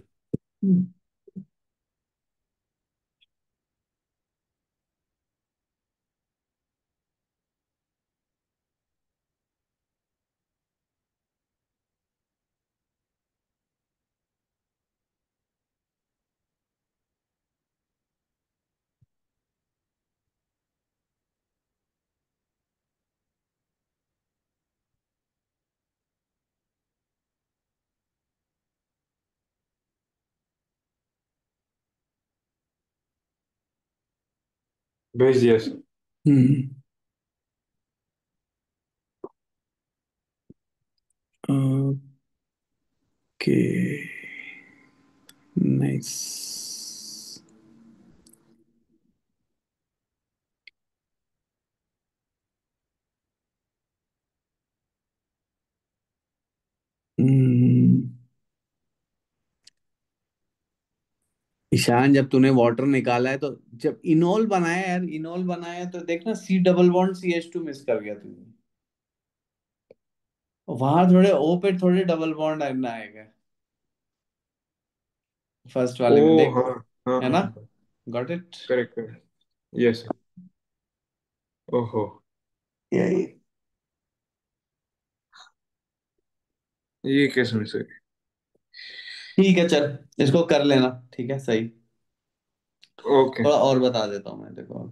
भेज दिया सर।
हम्म। ओके। नाइस। ईशान, जब तूने वाटर निकाला है तो, जब इनोल बनाया यार, इनोल बनाया तो देखना, C double bond CH2 miss कर गया तूने। वहां थोड़े O पे थोड़े डबल बॉन्ड आएगा, फर्स्ट
ओ
वाले में देख।
हाँ, हाँ
है
हाँ
ना?
हाँ।
Got it.
Correct correct. Yes. ओहो।
यही।
ये कैसे मिल सके?
ठीक है, चल इसको कर लेना, ठीक है सही।
ओके।
थोड़ा और बता देता हूँ मैं, देखो।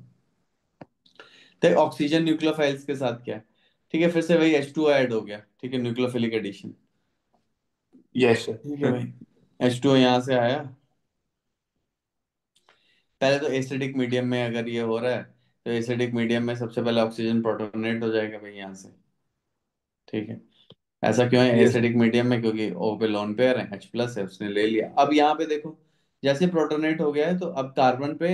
देख, ऑक्सीजन न्यूक्लियोफाइल्स के साथ क्या है? ठीक है, फिर से वही H2O ऐड हो गया, ठीक है, न्यूक्लियोफिलिक एडिशन।
यस
ठीक है
सर।
भाई। H2O यहाँ से आया। पहले तो एसिडिक मीडियम में अगर ये हो रहा है, तो एसिडिक मीडियम में सबसे पहले ऑक्सीजन प्रोटोनेट हो जाएगा भाई यहाँ से। ठीक है। ऐसा क्यों है
यस।
एसिडिक मीडियम में? क्योंकि O पे लोन पेयर है, H+ है, उसने ले लिया। अब यहाँ पे देखो, जैसे प्रोटोनेट हो गया है, तो अब कार्बन पे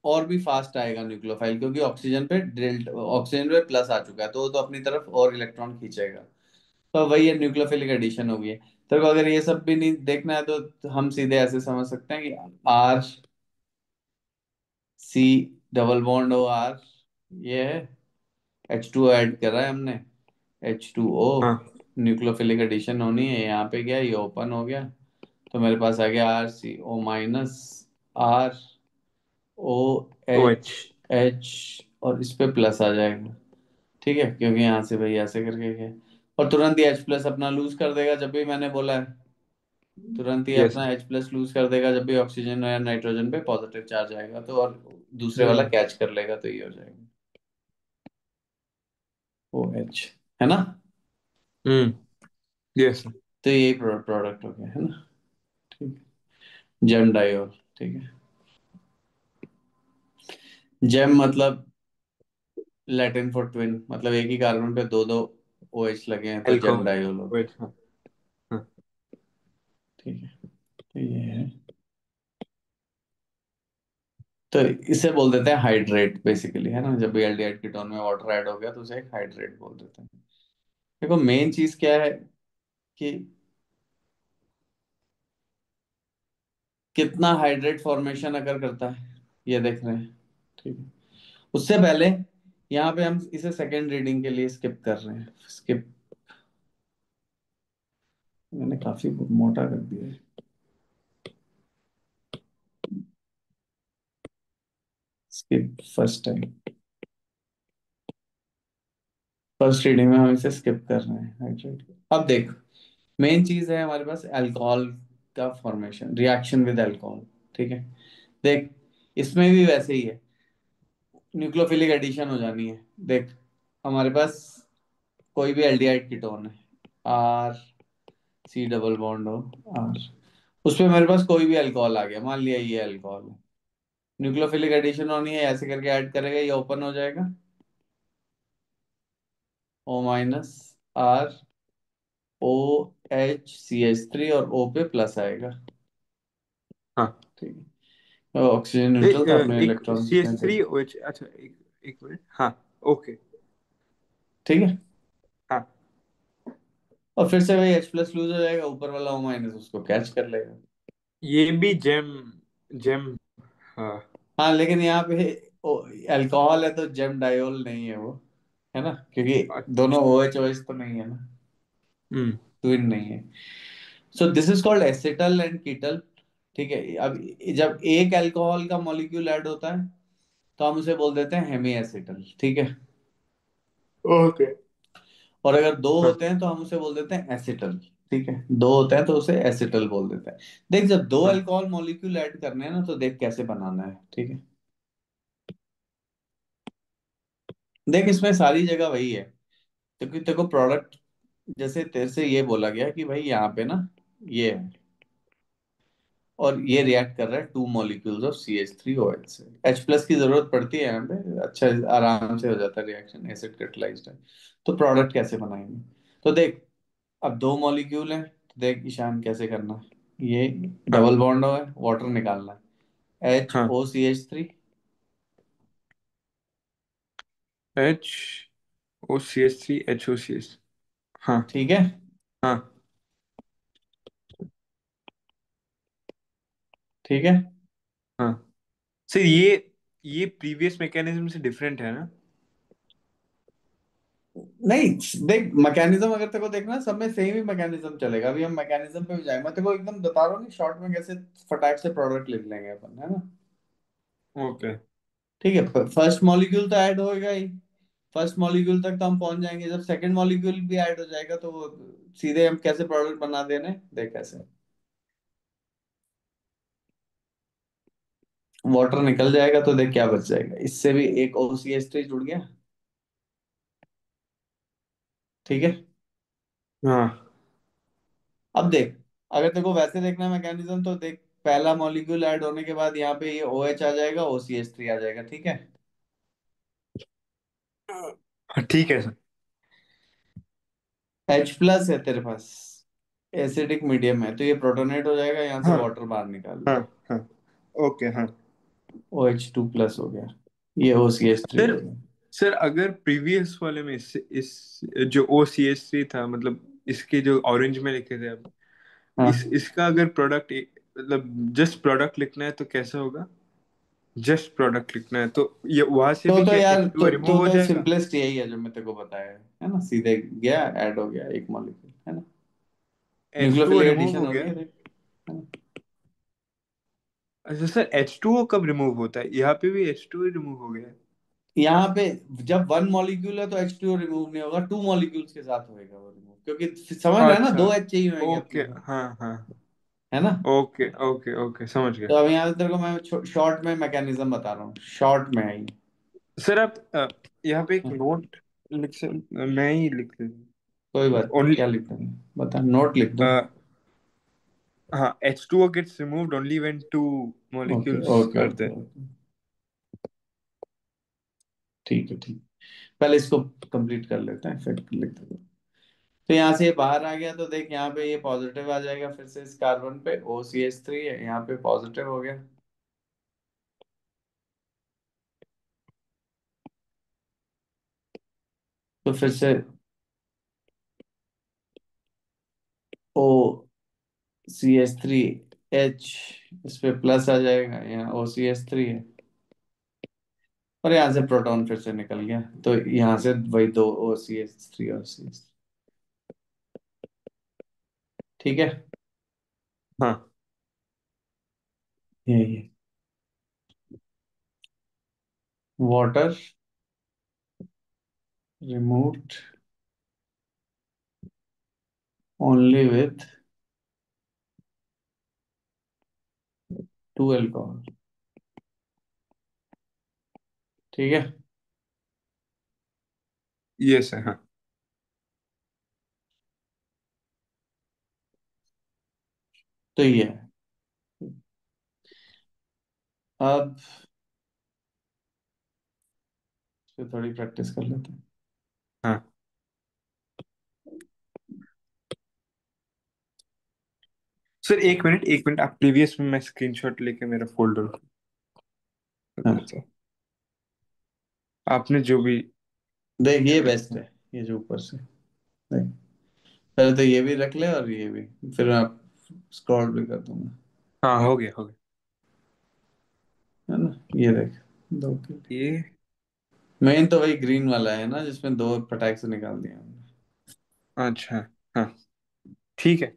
और भी फास्ट आएगा न्यूक्लियोफाइल, क्योंकि ऑक्सीजन पे प्लस आ चुका है, तो वो तो अपनी तरफ और इलेक्ट्रॉन खींचेगा। तो वही है, न्यूक्लियोफिलिक एडिशन होगी। तो अगर ये सब भी नहीं देखना है, तो हम सीधे ऐसे समझ सकते हैं कि RC डबल बॉन्ड OR, ये है। H2O ऐड कर रहा है हमने, H2O
हाँ
न्यूक्लियोफिलिक एडिशन होनी है, यहाँ पे गया, ये ओपन हो गया, तो मेरे पास आ गया RCO-, R O
O
H
H.
H, और इस पे प्लस आ जाएगा। ठीक है, क्योंकि यहाँ से भाई ऐसे करके गया, और तुरंत ही H प्लस अपना लूज कर देगा जब भी मैंने बोला है, तुरंत ही
यस।
अपना H प्लस लूज कर देगा जब भी ऑक्सीजन या नाइट्रोजन पे पॉजिटिव चार्ज आएगा, तो और दूसरे वाला
हम्म।
कैच कर लेगा, तो ये हो जाएगा OH, है ना।
हम्म। यस।
तो यही प्रोडक्ट हो गया, है ना। ठीक है, जेम डायोल। ठीक है, जेम मतलब लैटिन फॉर ट्विन, मतलब एक ही कार्बन पे दो दो OH लगे हैं, तो जेम
अल्कोहल।
डायोल हो
ओ
गया।
एच, हाँ। हाँ।
ठीक है, तो ये है। तो इसे बोल देते हैं हाइड्रेट बेसिकली, है ना, जब भी एल्डिहाइड कीटोन में वाटर ऐड हो गया तो उसे एक हाइड्रेट बोल देते हैं। देखो मेन चीज क्या है कि कितना हाइड्रेट फॉर्मेशन अगर करता है, ये देख रहे हैं। ठीक है, उससे पहले यहाँ पे हम इसे सेकेंड रीडिंग के लिए स्किप कर रहे हैं, स्किप, मैंने काफी मोटा कर दिया है। Skip first time, first reading में हम इसे स्किप कर रहे हैं हाइड्रेट। अब देख, मेन चीज है हमारे पास अल्कोहल का फॉर्मेशन, रिएक्शन विद अल्कोहल। ठीक है, देख इसमें भी वैसे ही है, न्यूक्लियोफिलिक एडिशन हो जानी है। देख हमारे पास कोई भी एल्डिहाइड कीटोन है, RC डबल बॉन्ड हो, आर, उसपे मेरे पास कोई भी अल्कोहल आ गया, मान लिया ये अल्कोहल है, न्यूक्लियोफिलिक एडिशन होनी है, ऐसे करके ऐड करेगा, ये ओपन हो जाएगा, O-, OHCH3, और O पे प्लस आएगा।
हाँ।
ठीक है, ऑक्सीजन न्यूट्रल था, अपने
एक
इलेक्ट्रॉन
सी
इसमें
एच
दे।
थ्री ओ एच, अच्छा, एक एक मिनट, हाँ। ओके।
ठीक है,
हाँ।
और फिर से वही H प्लस लूज हो जाएगा, ऊपर वाला O- उसको कैच कर लेगा।
ये भी जेम, जेम। हाँ।
हाँ, लेकिन यहाँ पे अल्कोहल है तो जेम डायोल नहीं है वो, है ना, क्योंकि दोनों OH तो नहीं है ना,
हम्म।
ट्विन नहीं है। So this is called acetal and ketal. ठीक है, अब जब एक अल्कोहल का मॉलिक्यूल ऐड होता है तो हम उसे बोल देते हैं हेमी एसिटल। ठीक है,
ओके।
और अगर दो
हाँ।
होते हैं तो हम उसे बोल देते हैं एसिटल। ठीक है, दो होते हैं तो उसे एसिटल बोल देते हैं। देख जब दो
हाँ।
अल्कोहल मॉलिक्यूल ऐड करने हैं ना, तो देख कैसे बनाना है। ठीक है, देख इसमें सारी जगह वही है, क्योंकि तेरे को प्रोडक्ट, जैसे तेरे से ये बोला गया कि भाई यहाँ पे ना ये है, और ये रिएक्ट कर रहा है टू मॉलिक्यूल्स ऑफ CH3OH से, H प्लस की जरूरत पड़ती है यहाँ पे, अच्छा आराम से हो जाता है रिएक्शन, एसिड कैटालाइज्ड है। तो प्रोडक्ट कैसे बनाएंगे, तो देख अब दो मॉलिक्यूल हैं, तो देख ईशान कैसे करना है, ये
हाँ।
डबल बॉन्ड है, वाटर निकालना है,
हाँ।
HOCH3।
H O C H three H O C H. हाँ।
ठीक है,
हाँ।
ठीक है,
हाँ सर, ये प्रीवियस मैकेनिज्म से डिफरेंट है ना?
नहीं देख मैकेनिज्म अगर तेरे को देखना है, सब में सेम ही मैकेनिज्म चलेगा, अभी हम मैकेनिज्म पे भी जाएंगे, मैं तेरे को एकदम बता रहा हूँ कि शॉर्ट में कैसे फटाक से प्रोडक्ट लिख लेंगे अपन, है ना।
ओके।
ठीक है, फर्स्ट मॉलिक्यूल तो ऐड होएगा ही, फर्स्ट मॉलिक्यूल तक तो हम पहुंच जाएंगे, जब सेकंड मॉलिक्यूल भी ऐड हो जाएगा तो वो सीधे हम कैसे प्रोडक्ट बना देने, देख कैसे वाटर निकल जाएगा, तो देख क्या बच जाएगा, इससे भी एक OCH3 जुड़ गया। ठीक है,
हाँ।
अब देख अगर तेरे को वैसे देखना है मैकेनिज्म, तो देख पहला मॉलिक्यूल ऐड होने के बाद यहाँ पे ये OH आ जाएगा, OCH3 आ जाएगा। ठीक है,
हाँ, ठीक है सर।
H प्लस है तेरे पास, एसिडिक मीडियम है, तो ये प्रोटोनेट हो जाएगा, यहाँ से
हाँ।
वाटर बाहर निकाल
हाँ।
लिया,
हाँ। ओके। हाँ।
OH2 प्लस हो गया, ये OCH3
सर,
हो गया।
सर अगर प्रीवियस वाले में इस जो ओ सी एच थ्री था, मतलब इसके जो ऑरेंज में लिखे थे आप,
हाँ,
इसका अगर प्रोडक्ट, मतलब जस्ट प्रोडक्ट लिखना है तो कैसा होगा? जस्ट प्रोडक्ट लिखना है, तो ये वहां से भी
तो
क्या
यार
एच टू रिमूव हो जाएगा?
सिंपलेस्ट यही है जो मैं तेरे को बताया है ना, सीधे गया ऐड हो गया एक मॉलिक्यूल, है ना।
H two
nucleophilic
remove
addition
हो
हो रही
गया।
है देख, है ना।
अच्छा सर, एच टू ओ कब रिमूव होता है? यहाँ पे भी एच टू रिमूव हो गया है।
यहाँ पे जब वन मॉलिक्यूल है तो H2O रिमूव नहीं होगा, टू मॉलिक्यूल्स के साथ होएगा वो रिमूव, क्योंकि समझ रहा है ना,
अच्छा।
दो H चाहिए होंगे
ओके।
अपने को,
हाँ हाँ।
है ना।
ओके ओके ओके, समझ गया।
तो अब यहाँ तेरे को मैं शॉर्ट में मैकेनिज्म बता रहा हूँ, शॉर्ट में है ये।
सर आप यहाँ पे एक
हाँ,
नोट लिख सक, मैं ही लिख
कोई
लेता
बात नहीं,
ओनली।
क्या लिख देंगे, बता, नोट लिख दो।
हाँ, H2O gets removed only when two
okay
molecules
okay
are
okay
there।
Okay, ठीक है ठीक। पहले इसको कंप्लीट कर लेते हैं, फिर लिख देते हैं। तो यहाँ से ये बाहर आ गया, तो देख यहाँ पे ये पॉजिटिव आ जाएगा, फिर से इस कार्बन पे OCH3 है, यहाँ पे पॉजिटिव हो गया। तो फिर से OCH3H, इस पे प्लस आ जाएगा, यहाँ OCH3 है, और यहाँ से प्रोटॉन फिर से निकल गया, तो यहाँ से वही दो OCH3 और CH, ठीक है।
हाँ।
यही है, water removed only with to alcohol, ठीक है।
ये है हाँ।
तो ये है, अब इस पे थोड़ी प्रैक्टिस कर लेते हैं।
हाँ सर, एक मिनट एक मिनट, आप प्रीवियस में मैं स्क्रीनशॉट लेके मेरा फोल्डर कर
हाँ,
देता हूँ। आपने जो भी
देख ये
छोड़ा
बेस्ट
था।
है, ये जो ऊपर से देख, पहले तो ये भी रख ले और ये भी, फिर आप स्क्रॉल भी कर दूंगा,
हाँ, हो गया हो गया।
है ना। ये देख, दो के लिए
ये
मेन तो वही ग्रीन वाला है ना, जिसमें दो फटाक से निकाल दिया हमने।
अच्छा। हाँ, ठीक है,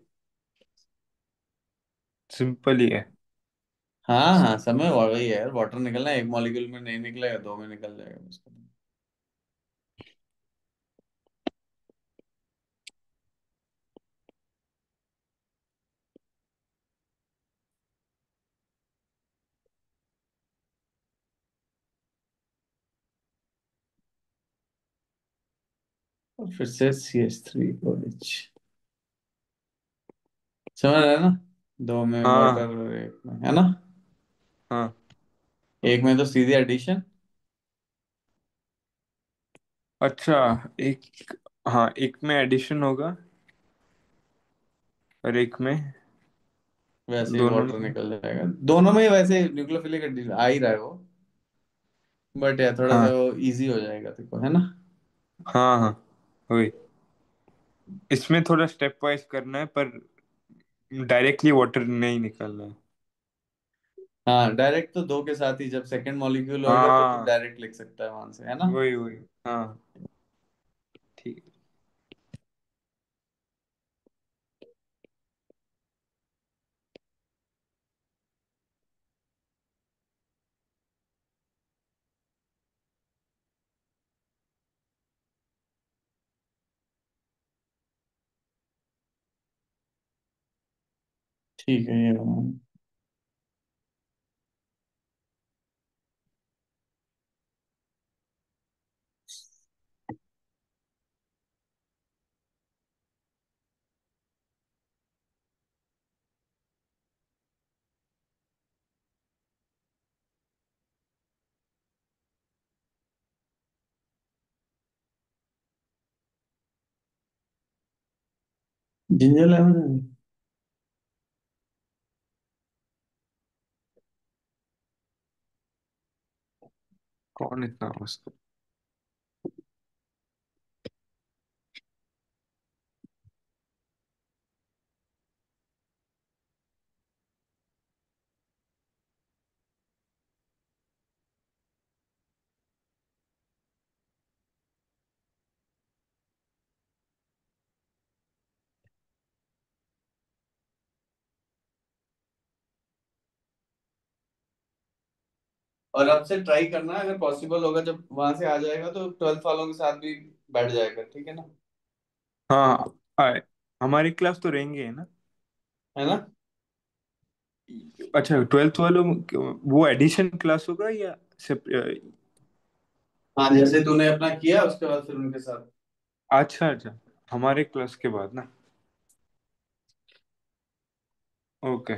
सिंपल ही है।
हाँ हाँ, समय वही है यार, वाटर निकलना है, एक मॉलिक्यूल में नहीं निकलेगा, दो में निकल जाएगा उसका। और फिर से CH3OH, समझ रहे हैं ना, दो में
हाँ
वाटर और एक में, है ना।
हाँ।
एक में तो सीधी एडिशन,
अच्छा, एक, हाँ एक में एडिशन होगा और एक में,
वैसे ही
दोनों
वाटर
में।
निकल जाएगा, दोनों में ही वैसे न्यूक्लियोफिलिक एडिशन आ ही रहा है वो, बट यार थोड़ा सा
हाँ
वो इजी हो जाएगा देखो, है ना।
हाँ हाँ, वही। इसमें थोड़ा स्टेप वाइज करना है, पर डायरेक्टली वाटर नहीं निकलना है।
हाँ, डायरेक्ट तो दो के साथ ही, जब सेकंड मॉलिक्यूल होएगा तो तू
हाँ,
डायरेक्ट लिख सकता है वहां से, है ना।
वही वही। हाँ, ठीक है।
ठीक है, ये रहा। जिंजर लेमन है।
कौन इतना मस्त?
और अब से ट्राई करना, अगर पॉसिबल होगा जब वहां से आ जाएगा तो 12th वालों के साथ भी बैठ जाएगा, ठीक है ना?
हाँ, हमारी क्लास तो रहेंगे है ना?
है ना?
अच्छा, 12th वालों वो एडिशन क्लास होगा या
हाँ, जैसे तूने अपना किया उसके बाद फिर उनके साथ।
अच्छा अच्छा, हमारे क्लास के बाद ना। ओके।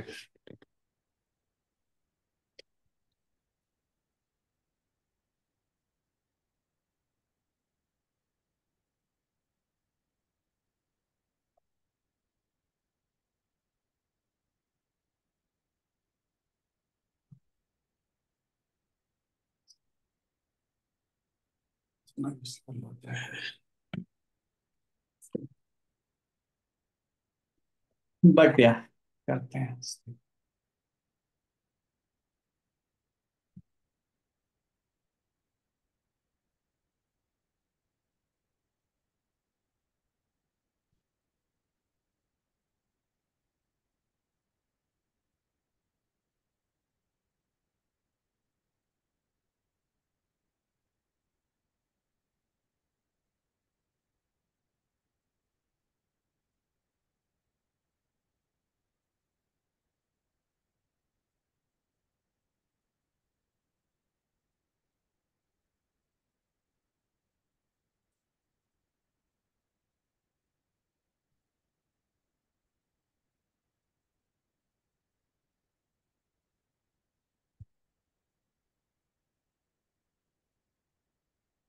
बट या करते हैं।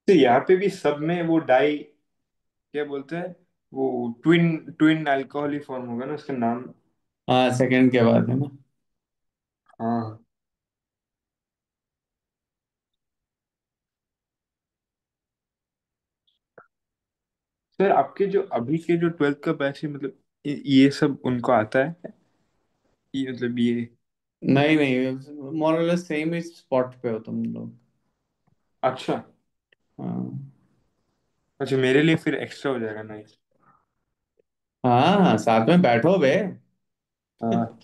तो यहाँ पे भी सब में वो डाई, क्या बोलते हैं, वो ट्विन ट्विन अल्कोहल ही फॉर्म होगा ना उसका नाम?
हाँ, सेकंड के बाद है ना?
हाँ सर, आपके जो अभी के जो 12th का बैच है, मतलब ये सब उनको आता है? ये मतलब ये।
नहीं नहीं, मोरलेस सेम ही स्पॉट पे हो तुम लोग।
अच्छा
हाँ
अच्छा, मेरे लिए फिर एक्स्ट्रा हो जाएगा ना?
हाँ हाँ, साथ में बैठो बे।
हाँ,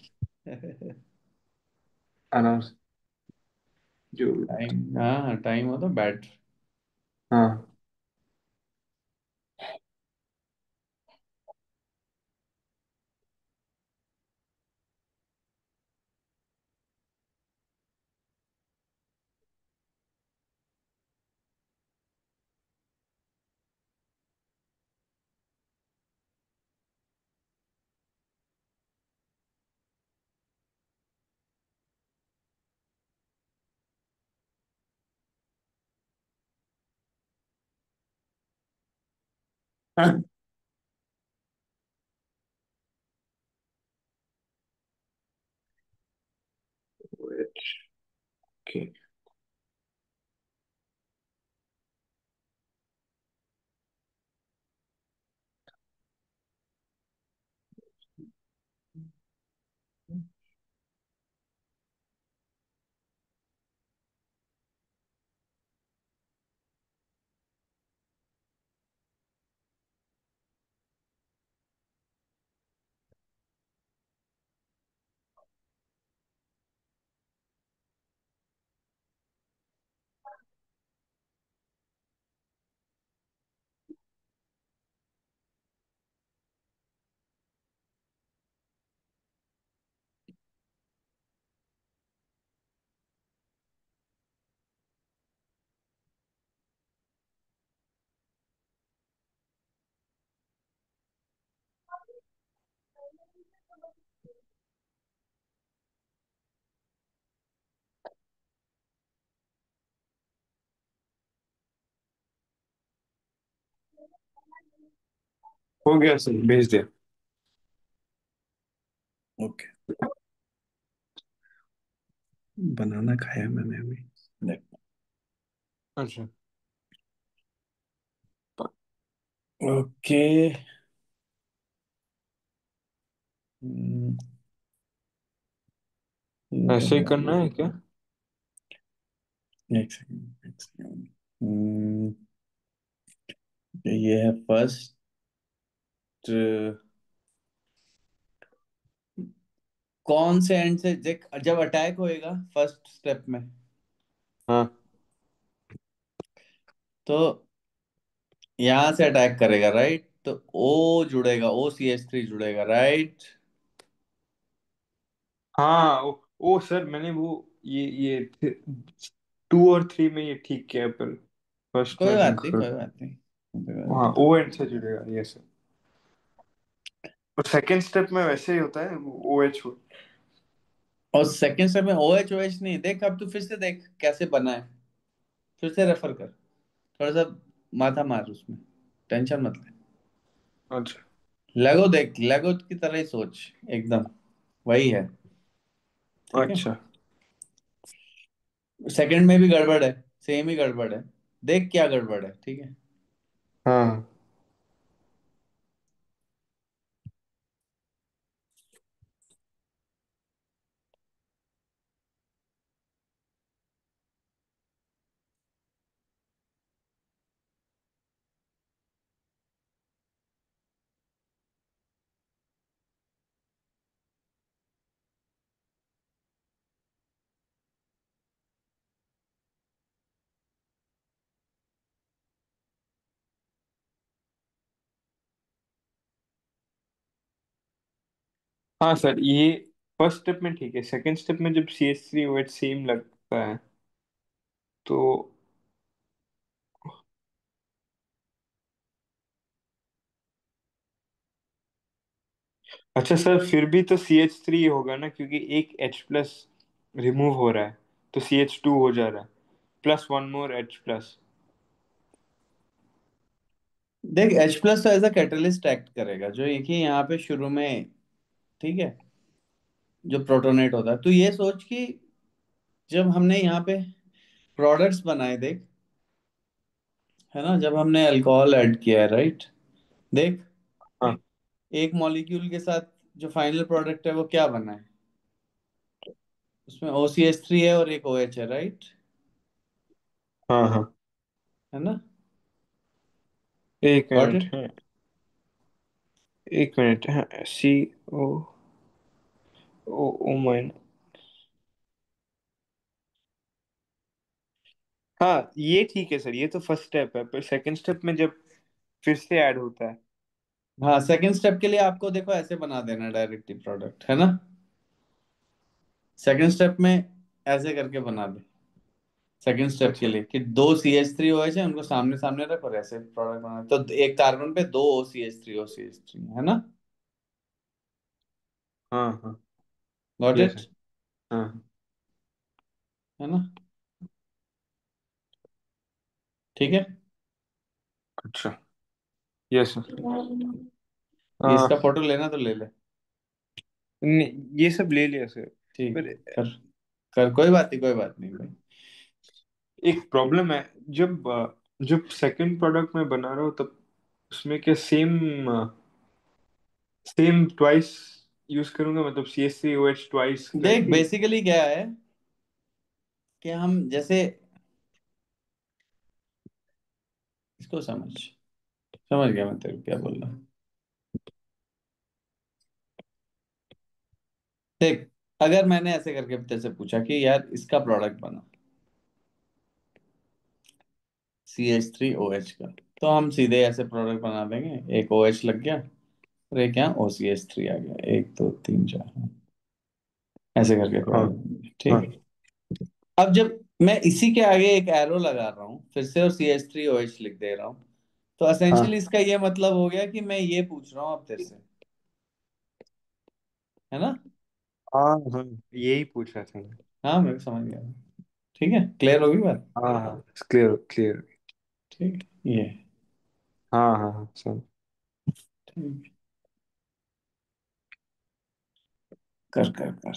आराम से। जो।
टाइम, हाँ टाइम हो तो बैठ।
हाँ। ओके। हो गया सर, भेज दिया।
ओके, बनाना खाया मैंने अभी। देख।
अच्छा।
ओके। हम्म, ये तो
ऐसे ही
है।
करना है क्या?
एक सेकंड, एक सेकंड। ये है फर्स्ट। कौन से एंड से देख, जब अटैक होएगा फर्स्ट स्टेप में,
हाँ
तो यहां से अटैक करेगा, राइट? तो ओ जुड़ेगा, OCH3 जुड़ेगा, राइट?
हाँ। ओ सर, मैंने वो ये 2 और 3 में ये ठीक किया है, पर फर्स्ट
कोई
में
बात नहीं,
थोड़ा।
कोई बात नहीं, कोई बात
हाँ,
नहीं।
ओ एंड से जुड़ेगा, ये सर। और सेकंड स्टेप में वैसे ही होता है, ओ एच।
और सेकंड स्टेप में OH नहीं, देख अब तू फिर से देख कैसे बना है, फिर से रेफर कर, थोड़ा सा माथा मार उसमें, टेंशन मत ले।
अच्छा।
लेगो देख, लेगो की तरह ही सोच, एकदम वही है, ठीक है?
अच्छा।
सेकंड में भी गड़बड़ है, सेम ही गड़बड़ है, देख क्या गड़बड़ है, ठीक है?
हाँ हाँ सर, ये फर्स्ट स्टेप में ठीक है। सेकंड स्टेप में जब CH3OH सेम लगता है तो। अच्छा सर, फिर भी तो CH3 होगा ना, क्योंकि एक H+ रिमूव हो रहा है, तो CH2 हो जा रहा है, प्लस वन मोर H+।
देख H+ तो एज अ कैटलिस्ट एक्ट करेगा, जो एक ही यहाँ पे शुरू में, ठीक है, जो प्रोटोनेट होता है। तो ये सोच कि जब हमने यहाँ पे प्रोडक्ट्स बनाए, देख, है ना, जब हमने अल्कोहल ऐड किया है, राइट? देख,
हाँ
एक मॉलिक्यूल के साथ जो फाइनल प्रोडक्ट है वो क्या बना है, उसमें OCH3 है और एक OH है, राइट?
हाँ हाँ।
है ना?
एक
गॉट
मिनट
इट?
है। एक मिनट है। CO ओ ओ माइन। हाँ, ये ठीक है सर, ये तो फर्स्ट स्टेप है, पर सेकंड स्टेप में जब फिर से ऐड होता है।
हाँ, सेकंड स्टेप के लिए आपको देखो ऐसे बना देना डायरेक्टली प्रोडक्ट, है ना? सेकंड स्टेप में ऐसे करके बना दे, सेकंड स्टेप के
अच्छा।
लिए कि दो CH3OH है, उनको सामने सामने रखो और ऐसे प्रोडक्ट बना, तो एक कार्बन पे दो OCH3 है ना?
हाँ हाँ।
Got
yes
it?
सर। हाँ।
है ना? ठीक है।
अच्छा। Yes sir.
ये इसका
हाँ।
फोटो लेना तो ले ले।
ये सब ले लिया सर।
ठीक
पर
है, कर, कर, कोई बात नहीं, कोई बात नहीं भाई।
एक प्रॉब्लम है। जब जब सेकंड प्रोडक्ट मैं बना रहा हूँ, तब उसमें क्या सेम सेम ट्वाइस यूज करूंगा, मतलब CH3OH ट्वाइस
देख
करके।
बेसिकली क्या है कि हम जैसे, इसको समझ, समझ गया मैं तेरे को क्या बोल रहा हूँ। देख, अगर मैंने ऐसे करके तेरे से पूछा कि यार इसका प्रोडक्ट बना CH3OH का, तो हम सीधे ऐसे प्रोडक्ट बना देंगे, एक OH लग गया और एक यहाँ OCH3 आ गया, एक दो तीन चार, ऐसे करके
हाँ
प्रोडक्ट,
हाँ
ठीक। अब जब मैं इसी के आगे एक एरो लगा रहा हूँ फिर से और CH3OH लिख दे रहा हूँ, तो असेंशियली
हाँ
इसका ये मतलब हो गया कि मैं ये पूछ रहा हूँ अब तेरे से, है ना?
हाँ हाँ, यही पूछ रहा था मैं।
हाँ, मैं समझ गया। ठीक है, क्लियर होगी बात?
हाँ हाँ, क्लियर क्लियर।
ठीक है, ये,
हाँ हाँ हाँ सर।
ठीक, कर कर कर।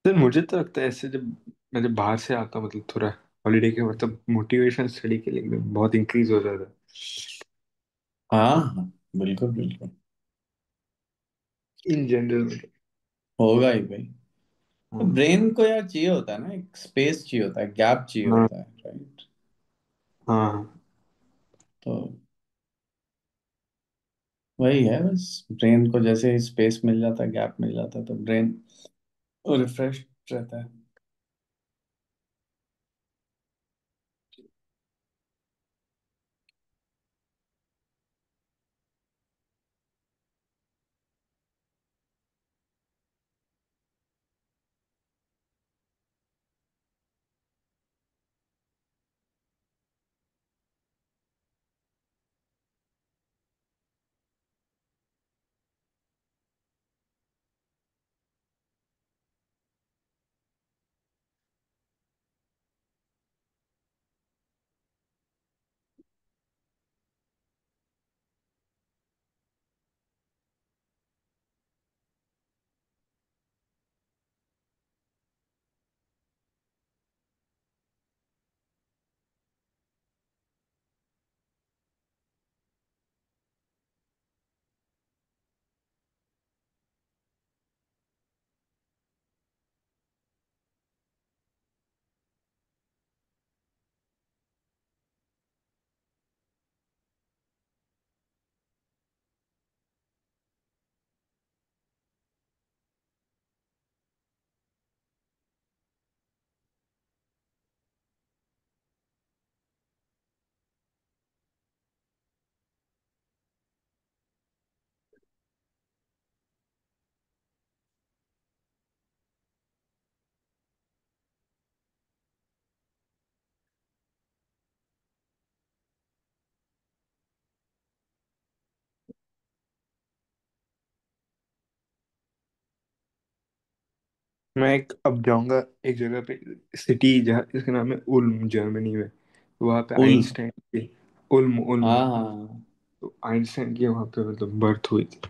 सर मुझे तो लगता है ऐसे जब मैं जब बाहर से आता हूँ मतलब थोड़ा हॉलीडे के मतलब मोटिवेशन स्टडी के लिए एकदम बहुत इंक्रीज हो जाता है
हाँ हाँ, बिल्कुल बिल्कुल।
In general.
होगा ही भाई। तो
हाँ
ब्रेन को यार चाहिए होता है ना, एक स्पेस चाहिए होता है, गैप चाहिए
हाँ
होता है, राइट?
हाँ।
तो वही है बस, ब्रेन को जैसे ही स्पेस मिल जाता है, गैप मिल जाता है, तो ब्रेन रिफ्रेश रहता है।
मैं एक अब जाऊंगा एक जगह पे सिटी जहाँ इसका नाम है उल्म जर्मनी में। वहाँ पे
उल
आइंस्टाइन की उल्म
हाँ
उल्म।
हाँ हाँ।
तो आइंस्टाइन की वहाँ पे मतलब बर्थ हुई थी।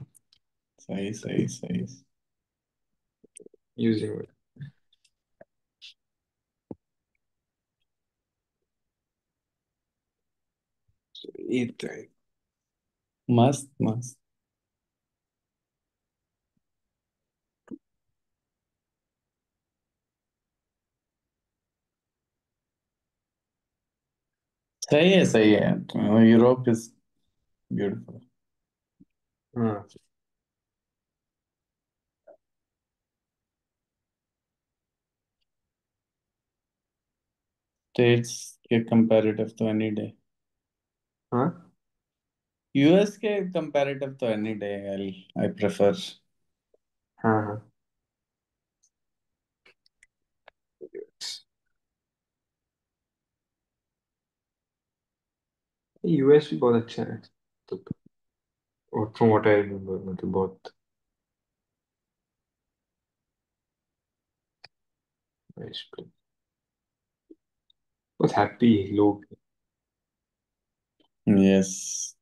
सही सही सही।
यूजिंग ये तो है।
मस्त मस्त। सही है, यूरोप इज ब्यूटीफुल।
हाँ
स्टेट्स के कंपैरेटिव तो एनी डे,
हाँ
यूएस के कंपैरेटिव तो एनी डे, आई प्रेफर।
हाँ हाँ। यूएस भी बहुत अच्छा है तो फ्रॉम व्हाट आई रिमेम्बर मतलब बहुत nice place। बहुत हैप्पी लोग।
यस।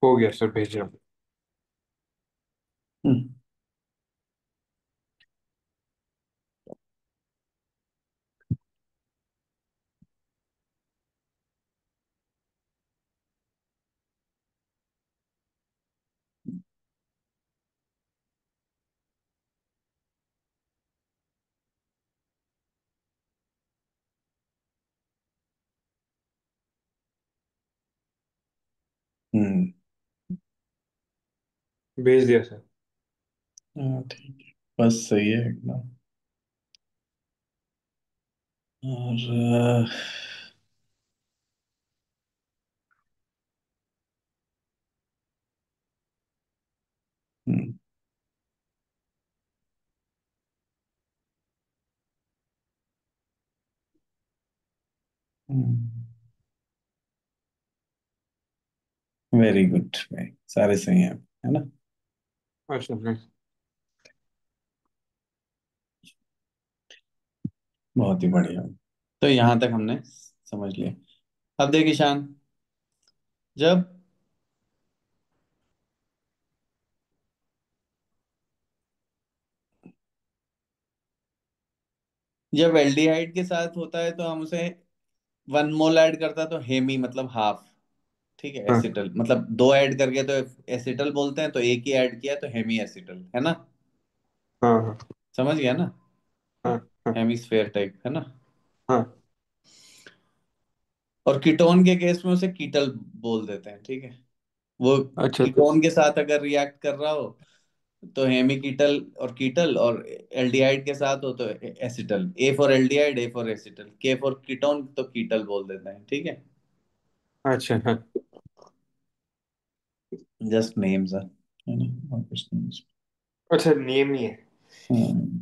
हो गया सर, भेज रहा हूँ।
हम्म। हम्म।
भेज दिया सर।
हाँ ठीक है, बस सही है एकदम। और हम्म। वेरी गुड भाई, सारे सही हैं, है ना।
अच्छा सर।
बहुत ही बढ़िया। तो यहाँ तक हमने समझ लिया। अब देख ईशान, जब जब एल्डिहाइड के साथ होता है तो हम उसे 1 मोल ऐड करता है तो हेमी मतलब हाफ। ठीक है,
हाँ
एसिटल मतलब दो ऐड करके तो एसिटल बोलते हैं, तो एक ही ऐड किया तो हेमी एसिटल, है ना।
हाँ हाँ
समझ गया ना।
हाँ हाँ
हेमीस्फेयर टाइप, है ना।
हाँ।
और कीटोन के केस में उसे कीटल बोल देते हैं, ठीक है। वो
अच्छा तो।
कीटोन के साथ अगर रिएक्ट कर रहा हो तो हेमी कीटल और कीटल, और एल्डिहाइड के साथ हो तो acetal. A for aldehyde, A for acetal, K for ketone तो कीटल बोल देते हैं, ठीक है।
अच्छा हाँ।
जस्ट नेम्स है ना, और कुछ नहीं।
अच्छा, नेम ही है।
हम्म।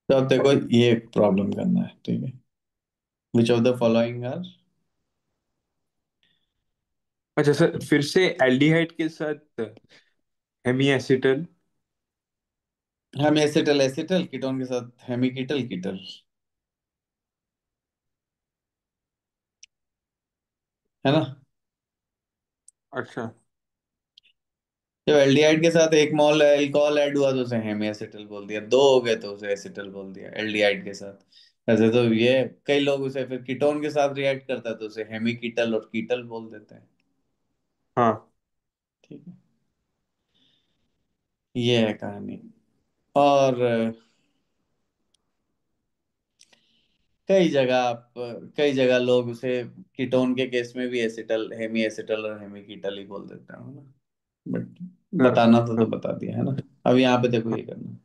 तो अब देखो ये प्रॉब्लम करना है, ठीक है। Which of the following are.
अच्छा सर, फिर से एल्डिहाइड के साथ hemi acetal.
Hemi acetal acetal, ketone के साथ हेमी कीटल कीटल, है ना।
अच्छा
जब एल्डिहाइड के साथ 1 मोल अल्कोहल ऐड हुआ तो उसे हेमी एसिटल बोल दिया, दो हो गए तो उसे एसिटल बोल दिया एल्डिहाइड के साथ। ऐसे तो ये कई लोग उसे फिर कीटोन के साथ रिएक्ट करता है तो उसे हेमी कीटल और कीटल बोल देते हैं,
हाँ।
ठीक है। ये है कहानी। और कई जगह लोग उसे कीटोन के केस में भी एसिटल, हेमी एसिटल और हेमी कीटल ही बोल देते हैं, है ना। बट
हाँ
बताना था तो
हाँ
बता दिया, है ना। अब यहाँ पे देखो ये करना।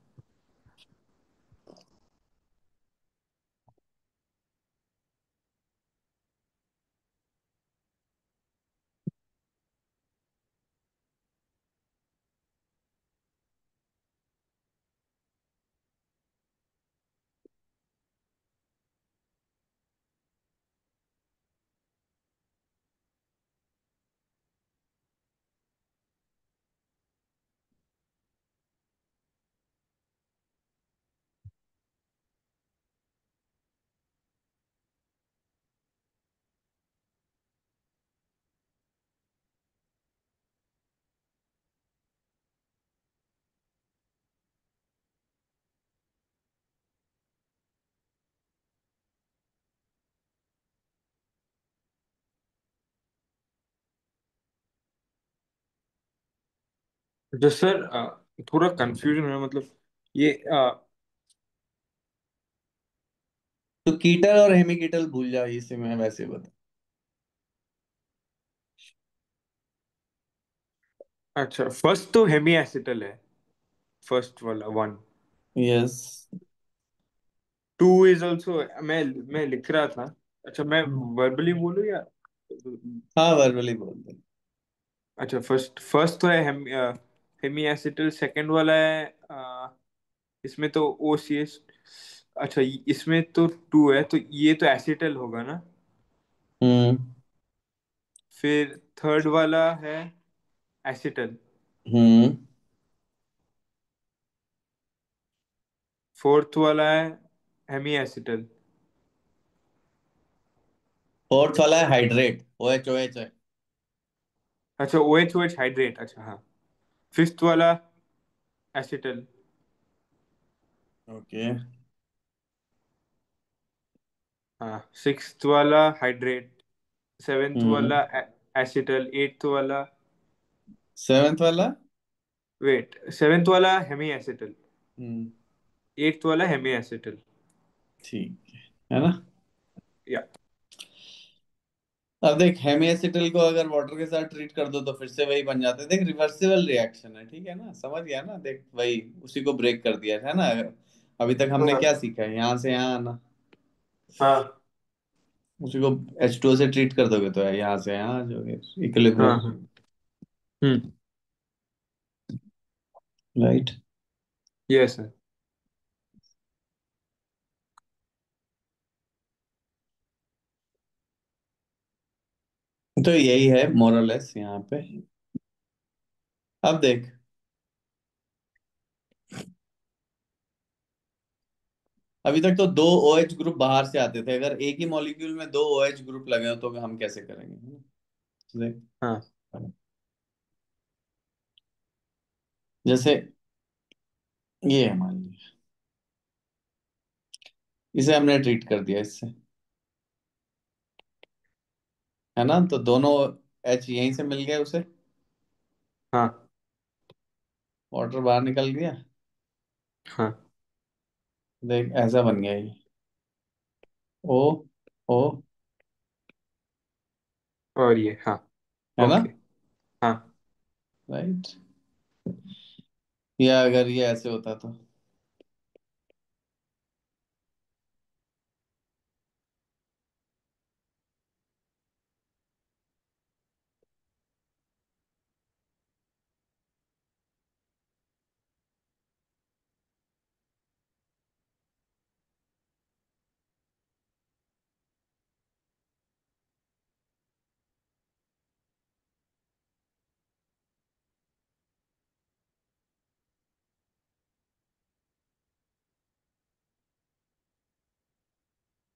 जो सर, थोड़ा कंफ्यूजन है मतलब, ये
तो कीटल और हेमी कीटल भूल जाओ, इसे मैं वैसे बता।
अच्छा, फर्स्ट तो हेमी एसिटल है, फर्स्ट वाला one.
Yes.
Two is also, मैं लिख रहा था। अच्छा, मैं वर्बली बोलूँ या?
हाँ वर्बली बोल दे।
अच्छा, फर्स्ट फर्स्ट तो है हेमी एसिटल, सेकंड वाला है इसमें तो ओ सी एस। अच्छा, इसमें तो टू है, तो ये तो एसिटल होगा ना।
हम्म।
फिर थर्ड वाला है एसिटल।
हम्म।
फोर्थ वाला है हेमी एसिटल।
फोर्थ वाला है hydrate, O H, O H है।
अच्छा, ओ एच हाइड्रेट, अच्छा हाँ। फिफ्थ वाला एसिटल।
ओके।
हाँ, सिक्स्थ वाला हाइड्रेट। सेवेंथ
हम्म।
वाला एसिटल। एट्थ वाला,
सेवेंथ वाला।
वेट, सेवेंथ वाला हेमी एसिटल।
हम्म।
एट्थ वाला हेमी एसिटल।
ठीक है ना।
या।
अब देख, हेमिएसिटिल को अगर वाटर के साथ ट्रीट कर दो तो फिर से वही बन जाता है। देख, रिवर्सिबल रिएक्शन है, ठीक है ना, समझ गया ना। देख वही, उसी को ब्रेक कर दिया है ना। अभी तक हमने
हाँ
क्या सीखा है, यहाँ से यहाँ आना।
हाँ
उसी को H2O से ट्रीट कर दोगे तो यहाँ से यहाँ आ जाओगे,
हाँ
इक्विलिब्रियम।
हाँ। हम्म।
राइट।
Yes sir.
तो यही है मोरलेस यहाँ पे। अब देख, अभी तक तो दो OH ग्रुप बाहर से आते थे, अगर एक ही मॉलिक्यूल में दो OH ग्रुप लगे हो तो हम कैसे करेंगे। देख,
हाँ
जैसे ये है, मान लीजिए इसे हमने ट्रीट कर दिया इससे, है ना, तो दोनों H यहीं से मिल गए उसे,
हाँ
वाटर बाहर निकल गया।
हाँ।
देख ऐसा बन गया ये, O, O,
और ये, हाँ।
है ना।
ओके। हाँ।
राइट। या अगर ये ऐसे होता तो।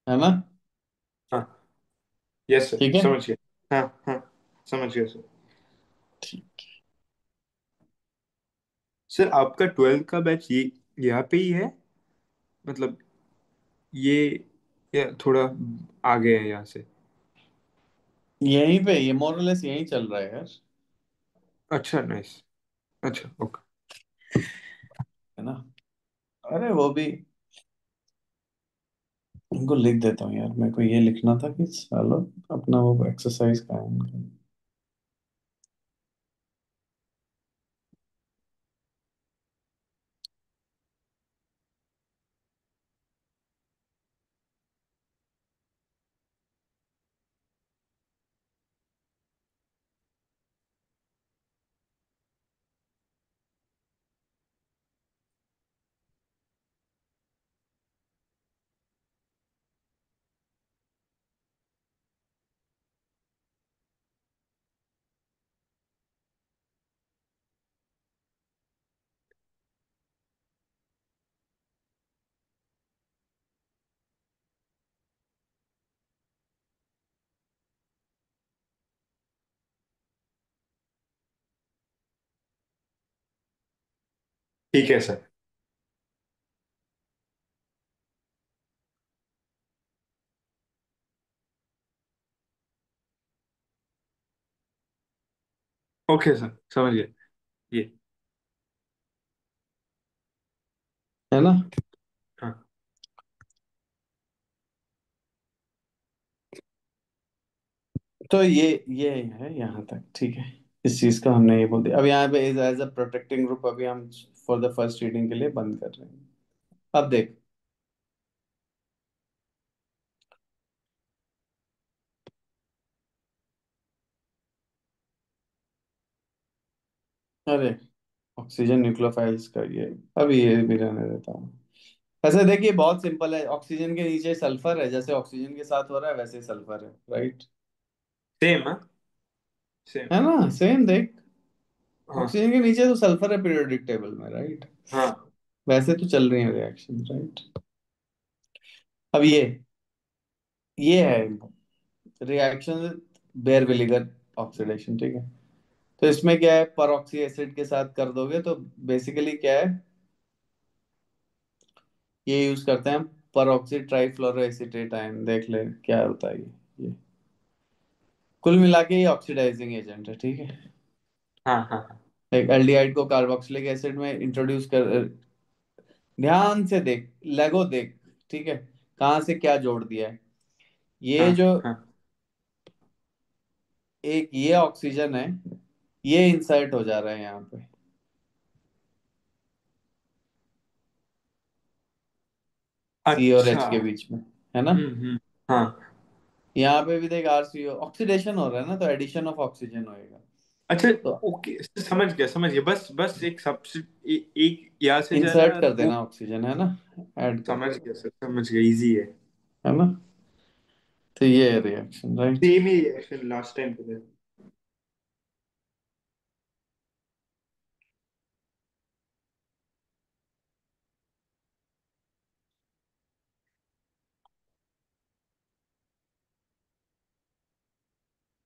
है ना।
हाँ। यस सर,
ठीक है।
समझ गया। हाँ हाँ, समझ गया सर।
ठीक।
सर आपका ट्वेल्थ का बैच ये यहाँ पे ही है, मतलब ये, या थोड़ा आगे है यहाँ से?
यहीं पे ये मोरलेस यहीं चल रहा है यार।
अच्छा, नाइस। अच्छा, ओके।
है ना। अरे वो भी, इनको लिख देता हूँ यार, मेरे को ये लिखना था कि चलो अपना वो एक्सरसाइज का है।
ठीक है सर। ओके सर, समझ गया ये।
है ना।
हाँ।
तो ये है यहाँ तक, ठीक है। इस चीज का हमने ये बोल दिया। अब यहाँ पे as as a protecting group अभी हम फॉर द फर्स्ट रीडिंग के लिए बंद कर रहे हैं। अब देख, अरे ऑक्सीजन न्यूक्लियोफाइल्स का ये, अभी ये भी रहने देता हूँ। ऐसे देखिए बहुत सिंपल है, ऑक्सीजन के नीचे सल्फर है, जैसे ऑक्सीजन के साथ हो रहा है वैसे सल्फर है, राइट।
सेम, हाँ। सेम।
है ना, सेम देख।
हाँ
ऑक्सीजन के नीचे तो सल्फर है पीरियोडिक टेबल में, राइट।
हाँ
वैसे तो चल रही है रिएक्शन, राइट। अब ये है, रिएक्शन बेयर विनेगर ऑक्सीडेशन, ठीक है। तो इसमें क्या है, परऑक्सी एसिड के साथ कर दोगे तो बेसिकली क्या है, ये यूज करते हैं परऑक्सी ट्राइफ्लोरोएसीटेट आयन, देख ले क्या होता है ये कुल मिला के ये ऑक्सीडाइजिंग एजेंट है, ठीक है।
हाँ हाँ हाँ
एक एल्डिहाइड को कार्बोक्सिलिक एसिड में इंट्रोड्यूस कर, ध्यान से देख, लेगो देख, ठीक है, कहाँ से क्या जोड़ दिया है। ये
हाँ
जो
हाँ।
एक ये ऑक्सीजन है, ये इंसर्ट हो जा रहा है यहाँ पे सी और
अच्छा।
एच के बीच में, है ना।
हाँ।
यहाँ पे भी देख आर सी ओ ऑक्सीडेशन हो रहा है ना, तो एडिशन ऑफ ऑक्सीजन होएगा।
अच्छा।
तो
ओके, समझ गया, बस बस एक एक यहाँ से जा रहा है
इंसर्ट
और
कर
वो।
देना ऑक्सीजन, है ना, ऐड कर
समझ
देना,
गया सर, समझ गया, इजी है।
है ना। तो ये है रिएक्शन, राइट।
सेम ही रिएक्शन लास्ट टाइम पे था।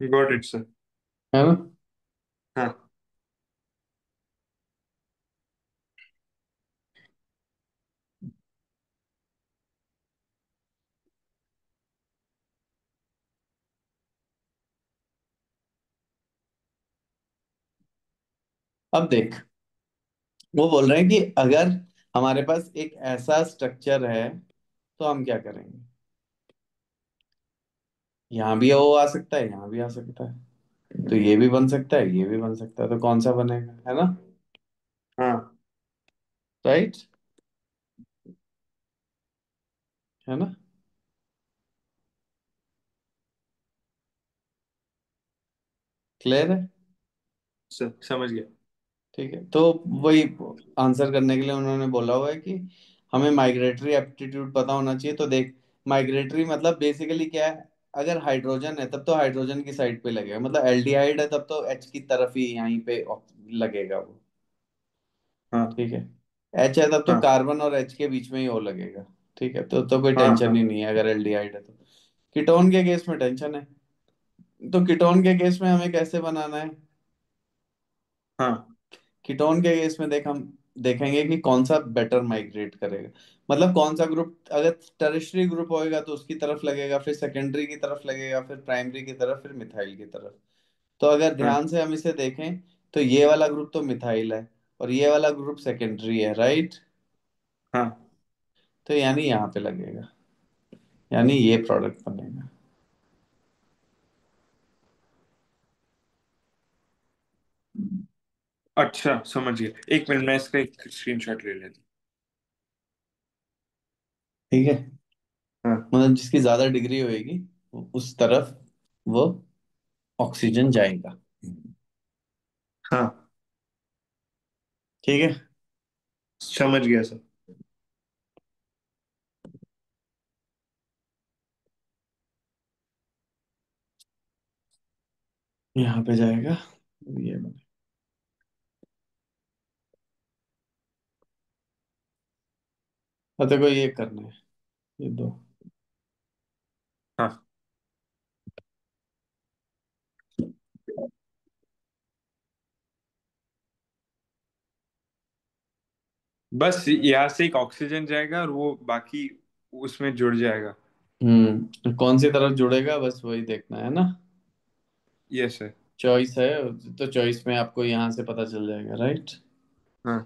Got it sir.
है ना।
हाँ।
अब देख, वो बोल रहे हैं कि अगर हमारे पास एक ऐसा स्ट्रक्चर है तो हम क्या करेंगे। यहाँ भी वो आ सकता है, यहाँ भी आ सकता है, तो ये भी बन सकता है, ये भी बन सकता है, तो कौन सा बनेगा, है ना,
हाँ
राइट, है ना, क्लियर है।
सर, समझ गया।
ठीक है, तो वही आंसर करने के लिए उन्होंने बोला हुआ है कि हमें माइग्रेटरी एप्टीट्यूड पता होना चाहिए। तो देख, माइग्रेटरी मतलब बेसिकली क्या है, अगर हाइड्रोजन है तब तो हाइड्रोजन की साइड पे लगेगा, मतलब एल्डिहाइड है तब तो एच की तरफ ही यहीं पे लगेगा वो,
हाँ
ठीक है। एच है तब तो
हाँ
कार्बन और एच के बीच में ही वो लगेगा, ठीक है, तो कोई
हाँ
टेंशन
हाँ
ही नहीं है अगर एल्डिहाइड है तो। कीटोन के केस में टेंशन है, तो कीटोन के केस में हमें कैसे बनाना है।
हाँ
कीटोन के केस में देख, हम देखेंगे कि कौन सा बेटर माइग्रेट करेगा, मतलब कौन सा ग्रुप, अगर टर्शियरी ग्रुप होएगा तो उसकी तरफ लगेगा, फिर सेकेंडरी की तरफ लगेगा, फिर प्राइमरी की तरफ, फिर मिथाइल की तरफ। तो अगर
हाँ
ध्यान से हम इसे देखें तो ये वाला ग्रुप तो मिथाइल है और ये वाला ग्रुप सेकेंडरी है, राइट।
हाँ।
तो यानी यहाँ पे लगेगा, यानी ये प्रोडक्ट बनेगा।
अच्छा, समझ गया, एक मिनट मैं इसका एक स्क्रीनशॉट ले लेता
ठीक है,
हूँ। हाँ
मतलब जिसकी ज्यादा डिग्री होएगी उस तरफ वो ऑक्सीजन जाएगा,
हाँ,
ठीक है।
समझ गया सर।
यहाँ पे जाएगा ये, और देखो ये करना है, ये दो।
हाँ, बस यहाँ से एक ऑक्सीजन जाएगा और वो बाकी उसमें जुड़ जाएगा।
कौन सी तरफ जुड़ेगा बस वही देखना है ना।
Yes sir.
चॉइस है, तो चॉइस में आपको यहाँ से पता चल जाएगा, राइट।
हाँ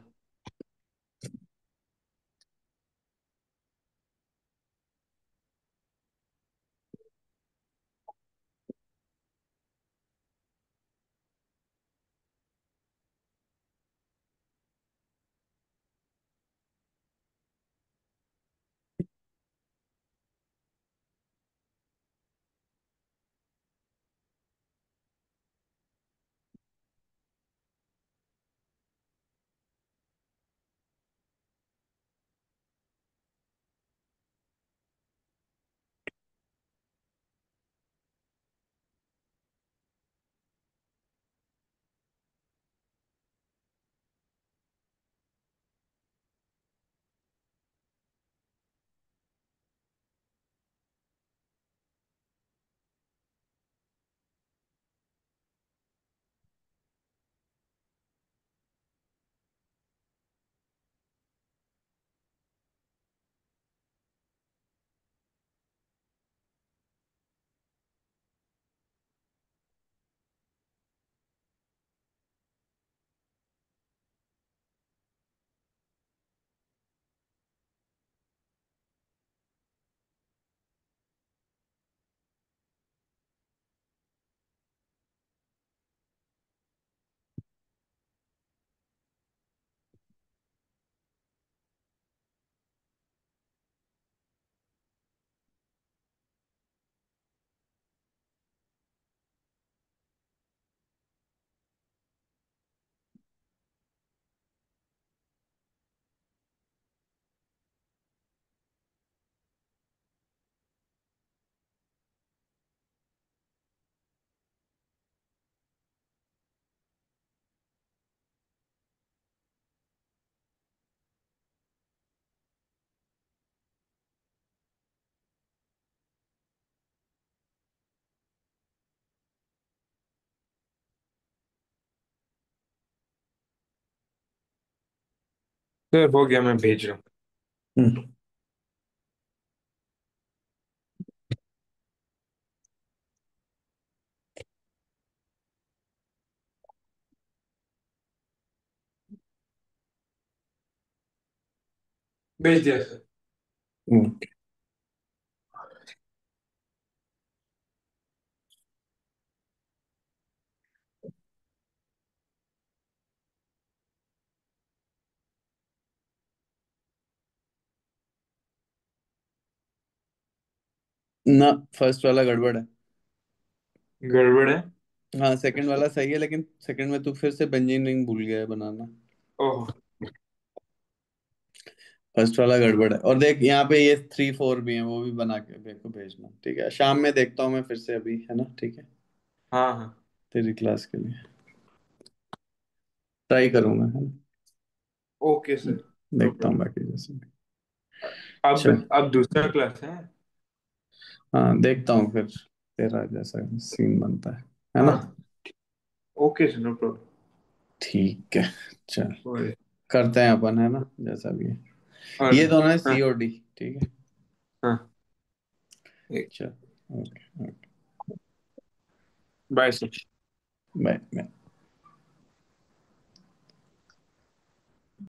सर हो गया, मैं भेज रहा हूँ।
हम्म,
भेज दिया सर।
हम्म। ना, फर्स्ट वाला गड़बड़ है।
गड़बड़ है।
हाँ, सेकंड वाला सही है, लेकिन सेकंड में तू फिर से बेंजीन रिंग भूल गया है बनाना।
ओह।
फर्स्ट वाला गड़बड़ है। और देख यहाँ पे ये 3 4 भी हैं, वो भी बना के मेरे को भेजना, ठीक है? शाम में देखता हूँ मैं फिर से अभी, है ना? ठीक है,
हाँ हाँ।
तेरी क्लास के लिए ट्राई करूंगा, है ना?
Okay sir. नो
देखता हूँ
प्रॉब्लम।
बाकी जैसे भी। चल।
अब दूसरा क्लास है।
हाँ, देखता हूँ फिर तेरा जैसा सीन बनता है ना?
हाँ। Okay sir, no problem.
ठीक है। चल,
और
करते हैं अपन, है ना? जैसा भी है।
और
ये दोनों है
हाँ
सी और डी, ठीक है।
हाँ। एक
चल। Okay. Okay.
Bye sir.
Bye bye.